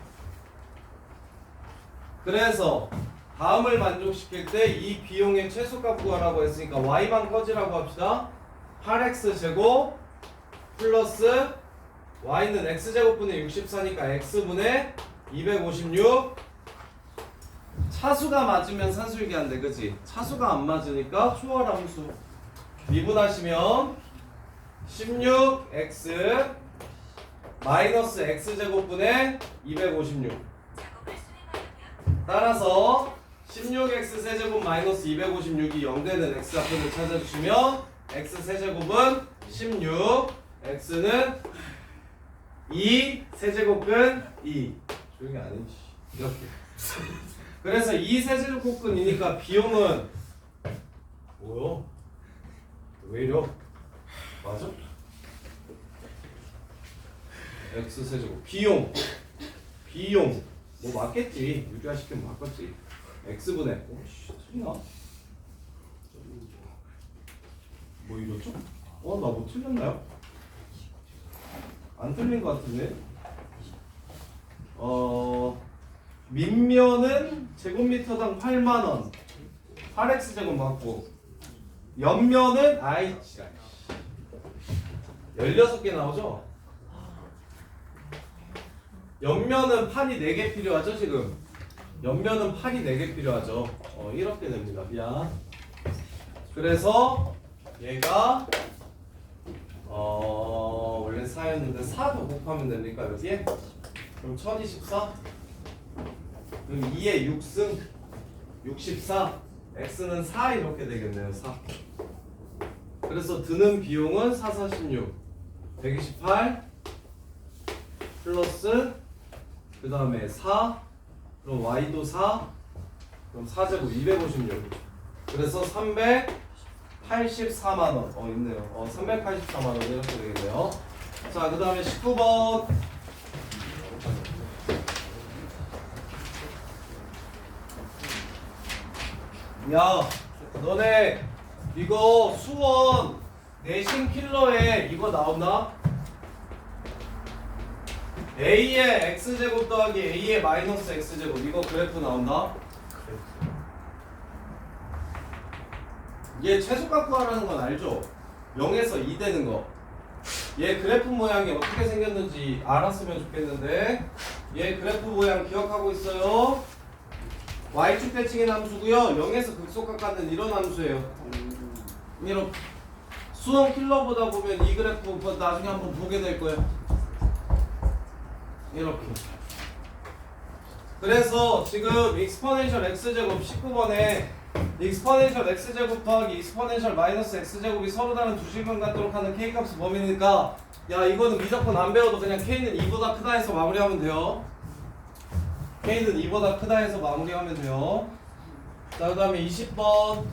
그래서 다음을 만족시킬 때 이 비용의 최소값 구하라고 했으니까 y만 꺼지라고 합시다. 8x 제곱 플러스 y는 x제곱분의 64니까 x분의 256. 차수가 맞으면 산술기한데 그치? 차수가 안 맞으니까 초월함수. 미분하시면 16x 마이너스 x제곱분의 256. 따라서 16x 세제곱 마이너스 256이 0되는 x좌표를 찾아주시면 x 세제곱은 16, x는 2, 세제곱근 2. 조용히 안 해. 이렇게. 그래서 2 세제곱근이니까 비용은 뭐요? 왜 이래? 맞아? x 세제곱 비용 뭐 맞겠지. 유지화시키면 맞겠지. x분의 오씨 틀리나? 뭐 이러죠? 나 뭐 틀렸나요? 안 틀린 것 같은데. 밑면은 제곱미터당 8만원 8x 제곱 맞고 옆면은 16개 나오죠? 옆면은 판이 4개 필요하죠 지금? 옆면은 판이 4개 필요하죠. 이렇게 됩니다. 미안. 그래서 얘가 원래 4였는데 4 더 곱하면 됩니까 여기에? 그럼 1024? 그럼 2에 6승 64 x는 4 이렇게 되겠네요. 4. 그래서 드는 비용은 4, 46 128 플러스 그 다음에 4 그럼 y도 4 그럼 4제곱 256 그래서 384만원 있네요. 384만원 이렇게 되겠네요. 자 그 다음에 19번 야 너네 이거 수원 내신 킬러에 이거 나오나? A의 x제곱 더하기 A의 마이너스 x제곱 이거 그래프 나온다? 얘 최소값 구하라는 건 알죠? 0에서 2 되는 거. 얘 그래프 모양이 어떻게 생겼는지 알았으면 좋겠는데 얘 그래프 모양 기억하고 있어요? y축 대칭의 함수고요 0에서 극소값 갖는 이런 함수예요. 이렇게 수원 킬러보다 보면 이 그래프 나중에 한번 보게 될 거예요. 이렇게. 그래서 지금 익스포넨셜 x제곱 19번에 익스포넨셜 x제곱 더하기 익스포넨셜 마이너스 x제곱이 서로 다른 두 실근 갖도록 하는 k값은 범위니까 야 이거는 무조건 안 배워도 그냥 k는 2보다 크다 해서 마무리하면 돼요. k는 2보다 크다 해서 마무리하면 돼요. 자 그 다음에 20번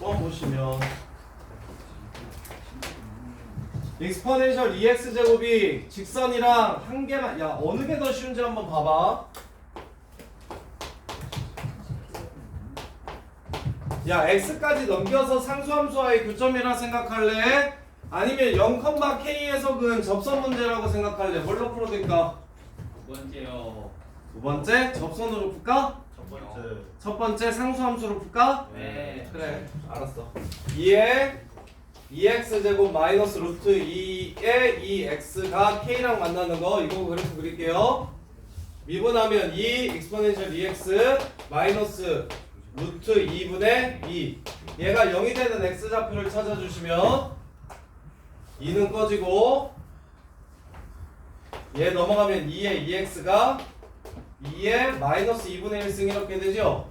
보시면 익스포넨셜 2x제곱이 직선이랑 한 개만 야 어느 게 더 쉬운지 한번 봐봐. 야 x까지 넘겨서 상수함수와의 교점이라 생각할래? 아니면 0,k에서 근 접선 문제라고 생각할래? 뭘로 풀어둘까? 두 번째요. 두 번째 접선으로 풀까? 첫 번째 상수함수로 풀까? 네. 그래 알았어. 2에 2x제곱 마이너스 루트 2에 2x가 k랑 만나는 거 이거 그래프 그릴게요. 미분하면 2 익스포넨셜 2x 마이너스 루트 2분의 2 얘가 0이 되는 x좌표를 찾아주시면 2는 꺼지고 얘 넘어가면 2에 2x가 2에 마이너스 2분의 1승 이렇게 되죠.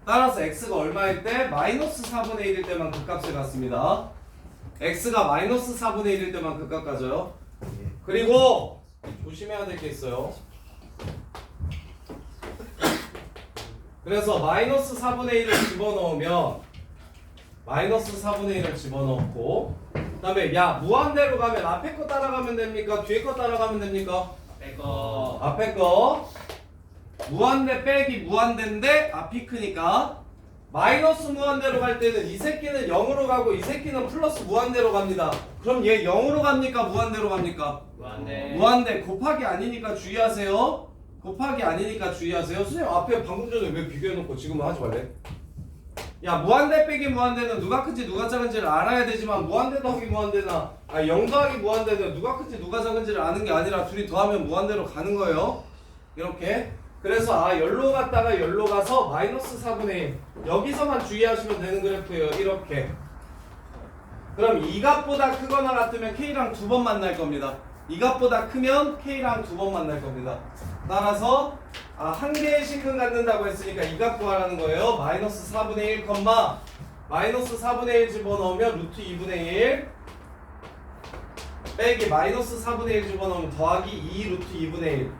따라서 x가 얼마일 때? 마이너스 4분의 1일 때만 그 값을 갖습니다. x가 마이너스 4분의 1일 때만 그 값 가져요. 그리고 조심해야 될 게 있어요. 그래서 마이너스 4분의 1을 집어넣으면 마이너스 4분의 1을 집어넣고 그 다음에 야 무한대로 가면 앞에 거 따라가면 됩니까? 뒤에 거 따라가면 됩니까? 빼고. 앞에 거 무한대 빼기 무한대인데 앞이 크니까 마이너스 무한대로 갈 때는 이 새끼는 0으로 가고 이 새끼는 플러스 무한대로 갑니다. 그럼 얘 0으로 갑니까? 무한대로 갑니까? 무한대. 무한대 곱하기 아니니까 주의하세요. 곱하기 아니니까 주의하세요. 선생님 앞에 방금 전에 왜 비교해놓고 지금은 하지 말래? 야 무한대 빼기 무한대는 누가 큰지 누가 작은지를 알아야 되지만 무한대 더하기 무한대나 0 더하기 무한대는 누가 큰지 누가 작은지를 아는 게 아니라 둘이 더하면 무한대로 가는 거예요. 이렇게. 그래서 열로 갔다가 열로 가서 마이너스 4분의 1 여기서만 주의하시면 되는 그래프예요. 이렇게. 그럼 이 값보다 크거나 같으면 K랑 두 번 만날 겁니다. 이 값보다 크면 K랑 두 번 만날 겁니다. 따라서 한 개의 식은 갖는다고 했으니까 이 값 구하라는 거예요. 마이너스 4분의 1, 마이너스 4분의 1 집어넣으면 루트 2분의 1 빼기 마이너스 4분의 1 집어넣으면 더하기 2 루트 2분의 1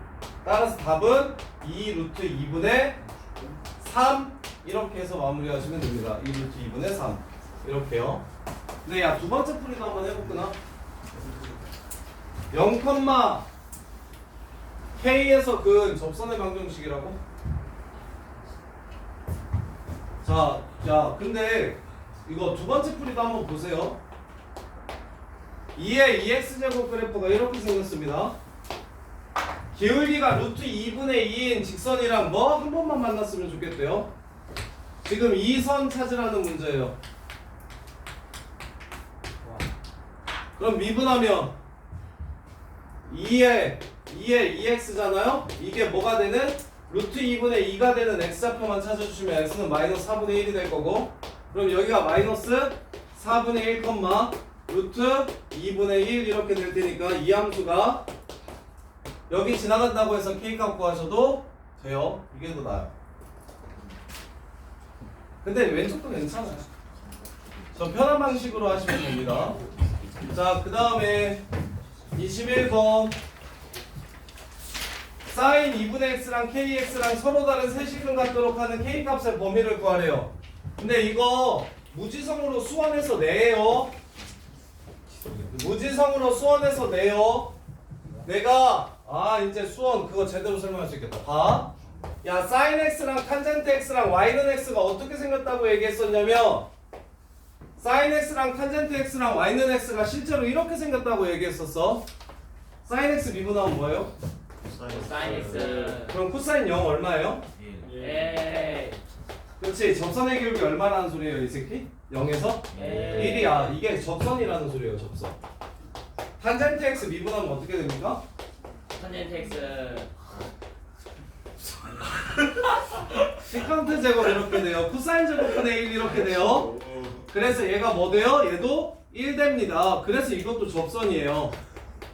따라서 답은 2 루트 2분의 3 이렇게 해서 마무리하시면 됩니다. 2 루트 2분의 3 이렇게요. 근데 야 두 번째 풀이도 한번 해볼구나. 0, K에서 근 접선의 방정식이라고? 자, 근데 이거 두 번째 풀이도 한번 보세요. 2의 2x제곱 그래프가 이렇게 생겼습니다. 기울기가 루트 2분의 2인 직선이랑 뭐 한 번만 만났으면 좋겠대요. 지금 이 선 찾으라는 문제예요. 그럼 미분하면 2의 2x잖아요? 이게 뭐가 되는? 루트 2분의 2가 되는 x좌표만 찾아주시면 x는 마이너스 4분의 1이 될 거고 그럼 여기가 마이너스 4분의 1, 루트 2분의 1 이렇게 될 테니까 이 함수가 여기 지나간다고 해서 k값 구하셔도 돼요. 이게 더 나아요. 근데 왼쪽도 괜찮아요. 저 편한 방식으로 하시면 됩니다. 자, 그 다음에 21번 사인 2분의 x랑 kx랑 서로 다른 세식을 갖도록 하는 k값의 범위를 구하래요. 근데 이거 무지성으로 수원해서 내요. 무지성으로 수원해서 내요. 내가 이제 수원 그거 제대로 설명할 수 있겠다. 봐. 야 사인 x랑 탄젠트 x랑 y는 x가 어떻게 생겼다고 얘기했었냐면 사인 x랑 탄젠트 x랑 y는 x가 실제로 이렇게 생겼다고 얘기했었어. 사인 x 미분하면 뭐예요? 사인 X. 그럼 코사인 0 얼마예요? 예. 그렇지. 접선의 기울기 얼마라는 소리예요 이 새끼? 0에서? 예. 1이야. 이게 접선이라는 소리예요. 접선. 탄젠트 x 미분하면 어떻게 됩니까? 탄젠트 X. 시컨트 제곱 이렇게 돼요. 코사인 제곱분의 1 이렇게 돼요. 그래서 얘가 뭐 돼요? 얘도 1 됩니다. 그래서 이것도 접선이에요.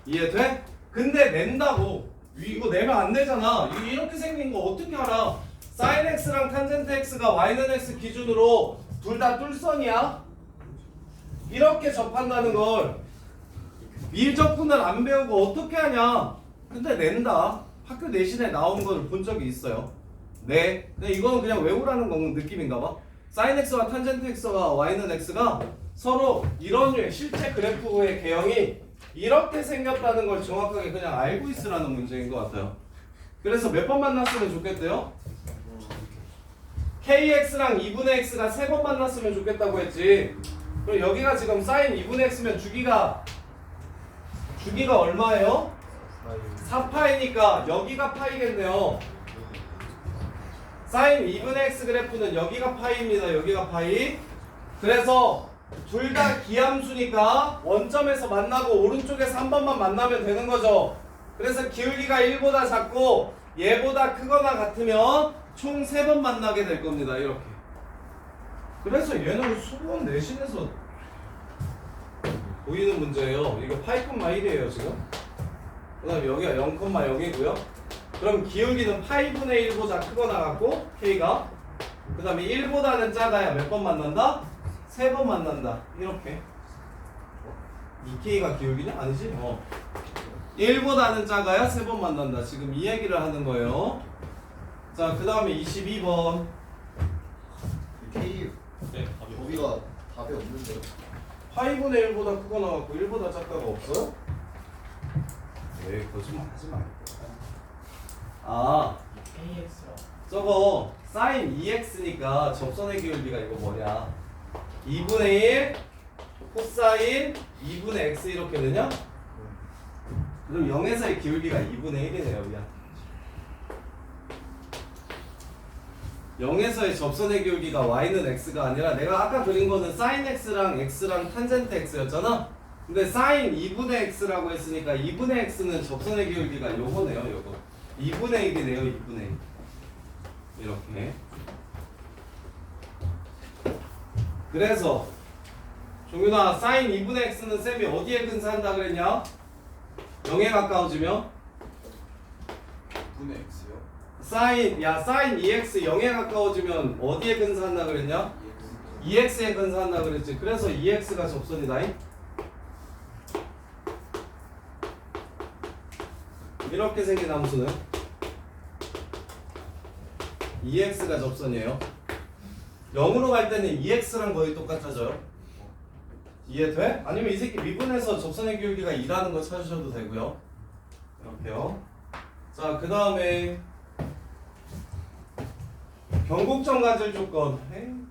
이해돼? 근데 낸다고. 이거 내면 안 되잖아. 이렇게 생긴 거 어떻게 알아? 사인 x랑 탄젠트 x가 y는 x 기준으로 둘 다 뚫선이야? 이렇게 접한다는 걸 밀접분을 안 배우고 어떻게 하냐? 근데 낸다. 학교 내신에 나온 걸 본 적이 있어요. 네. 근데 이거는 그냥 외우라는 건 느낌인가 봐. 사인 x와 탄젠트 x와 y는 x가 서로 이런 류의 실제 그래프의 개형이 이렇게 생겼다는 걸 정확하게 그냥 알고 있으라는 문제인 것 같아요. 그래서 몇 번 만났으면 좋겠대요? kx랑 2분의 x가 3번 만났으면 좋겠다고 했지. 그럼 여기가 지금 사인 2분의 x면 주기가 얼마예요? 4파이니까 여기가 파이겠네요. 사인 2분의 x 그래프는 여기가 파이입니다. 여기가 파이. 그래서 둘 다 기함수니까 원점에서 만나고 오른쪽에서 한 번만 만나면 되는 거죠. 그래서 기울기가 1보다 작고 얘보다 크거나 같으면 총 3번 만나게 될 겁니다. 이렇게. 그래서 얘는 수분 내신에서 보이는 문제예요. 이거 파이, 1이에요 지금. 그 다음에 여기가 0,0이고요. 그럼 기울기는 파이분의 1보다 크거나 같고 K가 그 다음에 1보다는 작아야 몇 번 만난다? 3번 만난다. 이렇게. 이 K가 기울기냐? 아니지? 1보다는 작아야 3번 만난다. 지금 이 얘기를 하는 거예요. 자, 그 다음에 22번. K 범위가 답이 없는데요. 파이분의 1보다 크거나 같고 1보다 작다가 없어요? 에이, 거짓말 하지 말고. KX로. 저거 사인 2x니까 접선의 기울기가 이거 뭐냐? 2분의 1 코사인 2분의 x 이렇게 되냐? 그럼 0에서의 기울기가 2분의 1이네요. 미안. 0에서의 접선의 기울기가 y는 x가 아니라 내가 아까 그린 거는 sin x랑 x랑 탄젠트 x였잖아. 근데 sin 2분의 x라고 했으니까 2분의 x는 접선의 기울기가 요거네요. 요거 2분의 1이네요. 2분의 1 이렇게. 그래서 종윤아 sin 2분의 x는 쌤이 어디에 근사한다 그랬냐? 0에 가까워지면 분의 x요? sin 2x 0에 가까워지면 어디에 근사한다 그랬냐? 2x 2x에 근사한다 그랬지. 그래서 2x가 접선이다. 이렇게 생긴 함수는 2x가 접선이에요. 0으로 갈 때는 2x랑 거의 똑같아져요. 이해돼? 아니면 이 새끼 미분해서 접선의 기울기가 2라는 거 찾으셔도 되고요. 이렇게요. 자, 그 다음에 변곡점 가질 조건.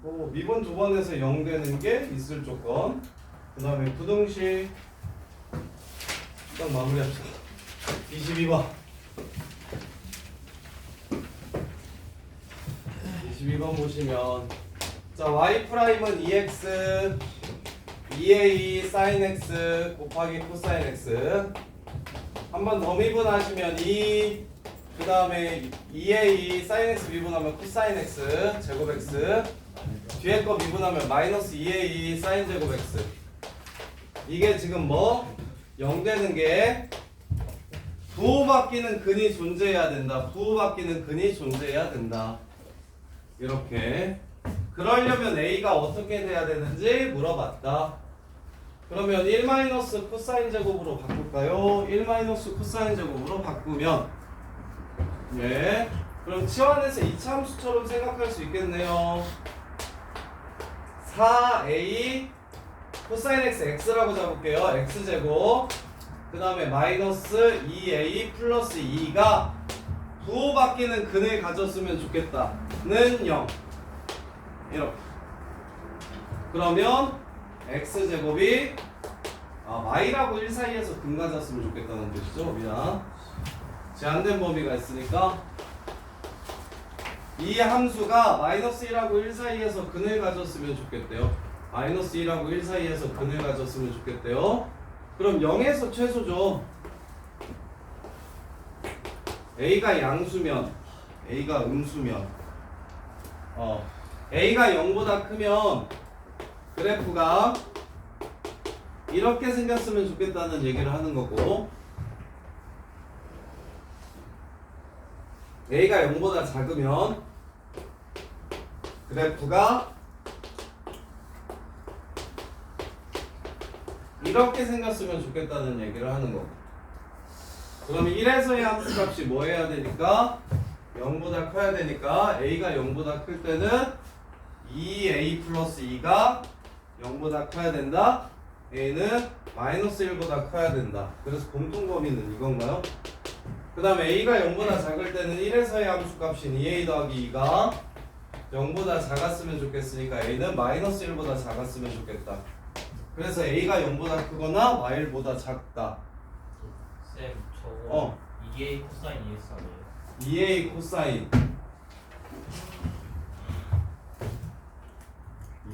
뭐 미분 두 번에서 0 되는 게 있을 조건. 그 다음에 부등식. 딱 마무리합시다. 22번. 22번 보시면 자 y''은 2x 2a sin x 곱하기 코사인 x 한 번 더 미분하시면 2 그 다음에 2a sin x 미분하면 코사인 x 제곱 x 뒤에 거 미분하면 마이너스 2a sin 제곱 x 이게 지금 뭐 0 되는 게 부호바뀌는 근이 존재해야 된다. 부호바뀌는 근이 존재해야 된다. 이렇게. 그러려면 a가 어떻게 돼야 되는지 물어봤다. 그러면 1 코사인 제곱으로 바꿀까요? 1 코사인 제곱으로 바꾸면 예. 그럼 치환해서 이차함수처럼 생각할 수 있겠네요. 4a 코사인 x x라고 잡을게요. x제곱 그 다음에 마이너스 2a 플러스 2가 부호바뀌는 근을 가졌으면 좋겠다는 0 이렇게. 그러면 x제곱이 y라고 1 사이에서 근 가졌으면 좋겠다는 뜻이죠. 미안. 제한된 범위가 있으니까 이 함수가 마이너스 1하고 1 사이에서 근을 가졌으면 좋겠대요. 마이너스 1하고 1 사이에서 근을 가졌으면 좋겠대요. 그럼 0에서 최소죠. a가 양수면 a가 음수면 a가 0보다 크면 그래프가 이렇게 생겼으면 좋겠다는 얘기를 하는 거고 a가 0보다 작으면 그래프가 이렇게 생겼으면 좋겠다는 얘기를 하는 거고 그러면 1에서의 함수값이 뭐 해야 되니까 0보다 커야 되니까 a가 0보다 클 때는 2a 플러스 2가 0보다 커야 된다. a는 마이너스 1보다 커야 된다. 그래서 공통범위는 이건가요? 그 다음에 a가 0보다 작을 때는 1에서의 함수값인 2a 더하기 2가 0보다 작았으면 좋겠으니까 a는 마이너스 1보다 작았으면 좋겠다. 그래서 a가 0보다 크거나 y보다 작다. 쌤 저거 2a 코사인 2x 아니에요? 2a 코사인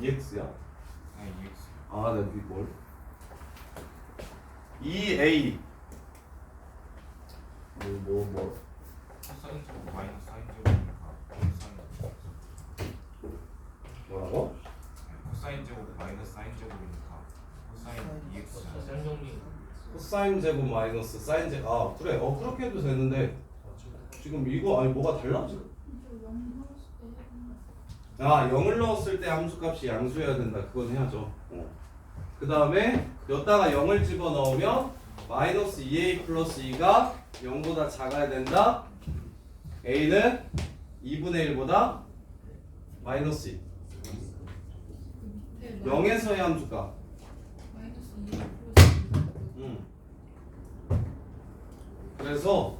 2x야? 아 2x 아, 나 여기 뭘? 2a 뭐 코사인 제곱 마이너스 사인 제곱이니까 뭐라고? 코사인 제곱 마이너스 사인 제곱이니까 코사인 2x 쌤정리 코사인 제곱 마이너스 사인 제곱 아 그래 그렇게 해도 되는데 지금 이거 아니 뭐가 달라 지금? 아 0을 넣었을 때 함수값이 양수여야 된다. 그건 해야죠. 그 다음에 여기다가 0을 집어넣으면 마이너스 2a 플러스 2가 0보다 작아야 된다. a는 2분의 1보다 마이너스 2 0에서의 함수값 그래서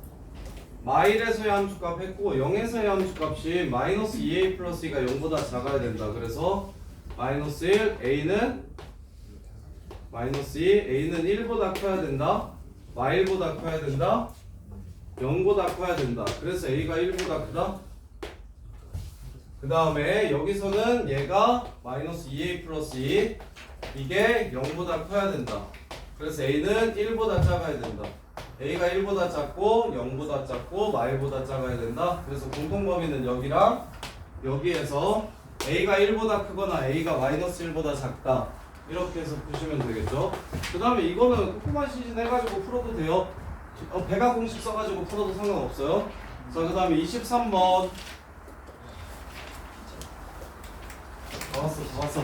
마일에서의 함수값 했고 0에서의 함수값이 마이너스 2a 플러스 2가 0보다 작아야 된다. 그래서 마이너스 1 a는 마이너스 2 a는 1보다 커야 된다. 마일보다 커야 된다. 0보다 커야 된다. 그래서 a가 1보다 크다. 그 다음에 여기서는 얘가 마이너스 2a 플러스 2 이게 0보다 커야 된다. 그래서 a는 1보다 작아야 된다. a가 1보다 작고 0보다 작고 마이보다 작아야 된다. 그래서 공통범위는 여기랑 여기에서 a가 1보다 크거나 a가 마이너스 1보다 작다. 이렇게 해서 푸시면 되겠죠. 그 다음에 이거는 코코마 시즌 해가지고 풀어도 돼요. 배가 공식 써가지고 풀어도 상관없어요. 자, 그 다음에 23번. 다 왔어.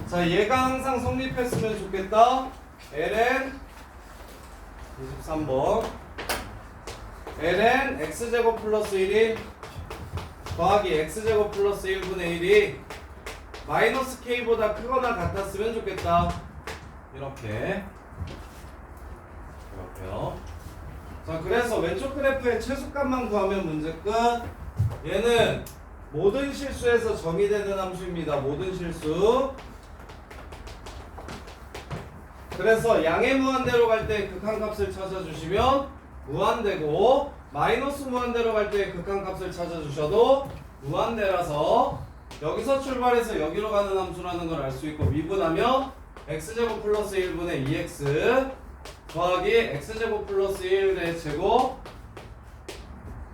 자, 얘가 항상 성립했으면 좋겠다. ln 23번 ln x제곱 플러스 1이 더하기 x제곱 플러스 1분의 1이 마이너스 k보다 크거나 같았으면 좋겠다. 이렇게요. 자, 그래서 왼쪽 그래프의 최소값만 구하면 문제 끝. 얘는 모든 실수에서 정의되는 함수입니다. 모든 실수. 그래서 양의 무한대로 갈 때 극한값을 찾아주시면 무한대고, 마이너스 무한대로 갈 때 극한값을 찾아주셔도 무한대라서 여기서 출발해서 여기로 가는 함수라는 걸 알 수 있고, 미분하면 x제곱 플러스 1분의 2x 더하기 x제곱 플러스 1의 제곱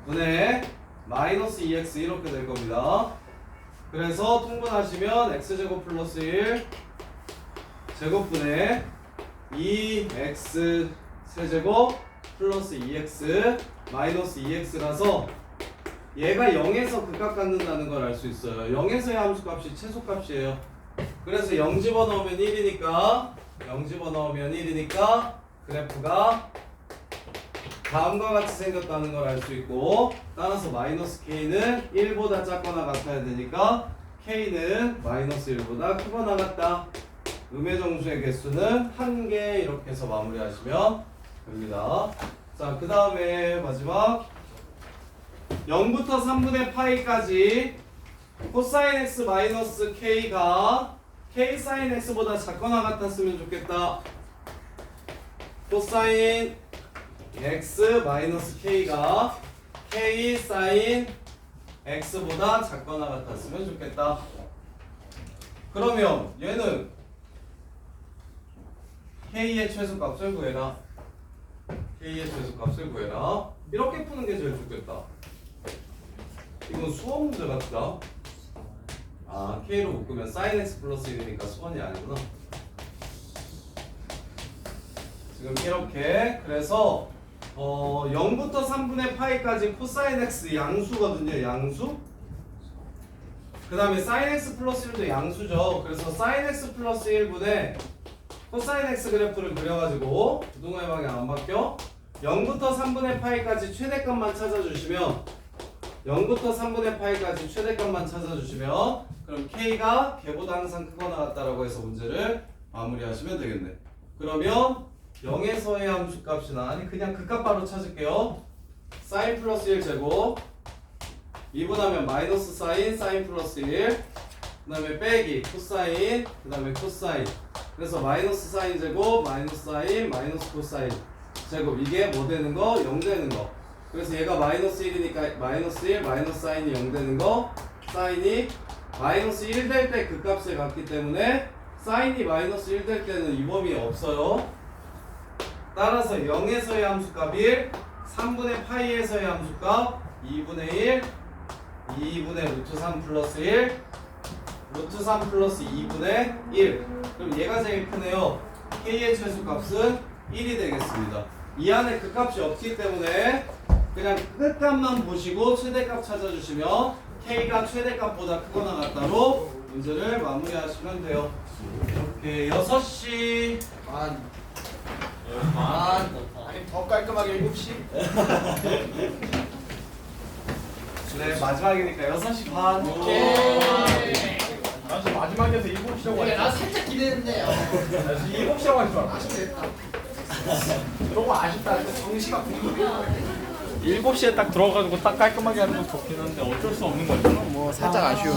분의 마이너스 2x 이렇게 될 겁니다. 그래서 통분하시면 x제곱 플러스 1 제곱분의 2x 세제곱 플러스 2x 마이너스 2x라서 얘가 0에서 극값 갖는다는 걸 알 수 있어요. 0에서의 함수값이 최소값이에요. 그래서 0 집어넣으면 1이니까 그래프가 다음과 같이 생겼다는 걸 알 수 있고, 따라서 마이너스 k는 1보다 작거나 같아야 되니까 k는 마이너스 1보다 크거나 같다. 음의 정수의 개수는 1개. 이렇게 해서 마무리하시면 됩니다. 자, 그 다음에 마지막 0부터 3분의 파이까지 코사인 x 마이너스 k가 k 사인 x보다 작거나 같았으면 좋겠다. 코사인 x 마이너스 k가 k 사인 x보다 작거나 같았으면 좋겠다. 그러면 얘는 k의 최소값을 구해라. 이렇게 푸는 게 제일 좋겠다. 이건 수원 문제 같다. 아, k로 묶으면 sin x 플러스 1이니까 수원이 아니구나. 지금 이렇게, 그래서 0부터 3분의 파이까지 코사인 x 양수거든요. 양수. 그 다음에 sin x 플러스 1도 양수죠. 그래서 sin x 플러스 1분의 코사인 x 그래프를 그려가지고 부동의 방향 안 바뀌어. 0부터 3분의 파이까지 최대값만 찾아주시면 그럼 k가 걔보다 항상 크거나 같다라고 해서 문제를 마무리하시면 되겠네. 그러면 0에서의 함수값이나, 아니 그냥 극값 바로 찾을게요. sin 플러스 1 제곱 미분하면 마이너스 sin 플러스 1, 그 다음에 빼기 코사인, 그 다음에 코사인. 그래서 마이너스 사인 제곱 마이너스 사인 마이너스 코사인 제곱, 이게 뭐 되는 거? 0 되는 거. 그래서 얘가 마이너스 1이니까 마이너스 1 마이너스 사인이 0 되는 거. 사인이 마이너스 1 될 때 그 값을 갖기 때문에 사인이 마이너스 1 될 때는 이 범위에 없어요. 따라서 0에서의 함수값 1, 3분의 파이에서의 함수값 2분의 1, 2분의 루트 3 플러스 1, 루트 3 플러스 2분의 1. 그럼 얘가 제일 크네요. k의 최소값은 1이 되겠습니다. 이 안에 그 값이 없기 때문에 그냥 끝값만 보시고 최대값 찾아주시면 k가 최대값보다 크거나 같다로 문제를 마무리하시면 돼요. 이렇게 6시 아니 더 깔끔하게 7시? 네, 마지막이니까 6시 반. 오케이. 나 지금 마지막에서 7시라고 나 살짝 기대했는데. 나 지금 7시라고 하지 마. 아쉽겠다. 너무 아쉽다. 정시가 궁금해. 7시에 딱 들어가지고 딱 깔끔하게 하는 건 좋긴 한데 어쩔 수 없는 거죠. 뭐 살짝 아쉬운.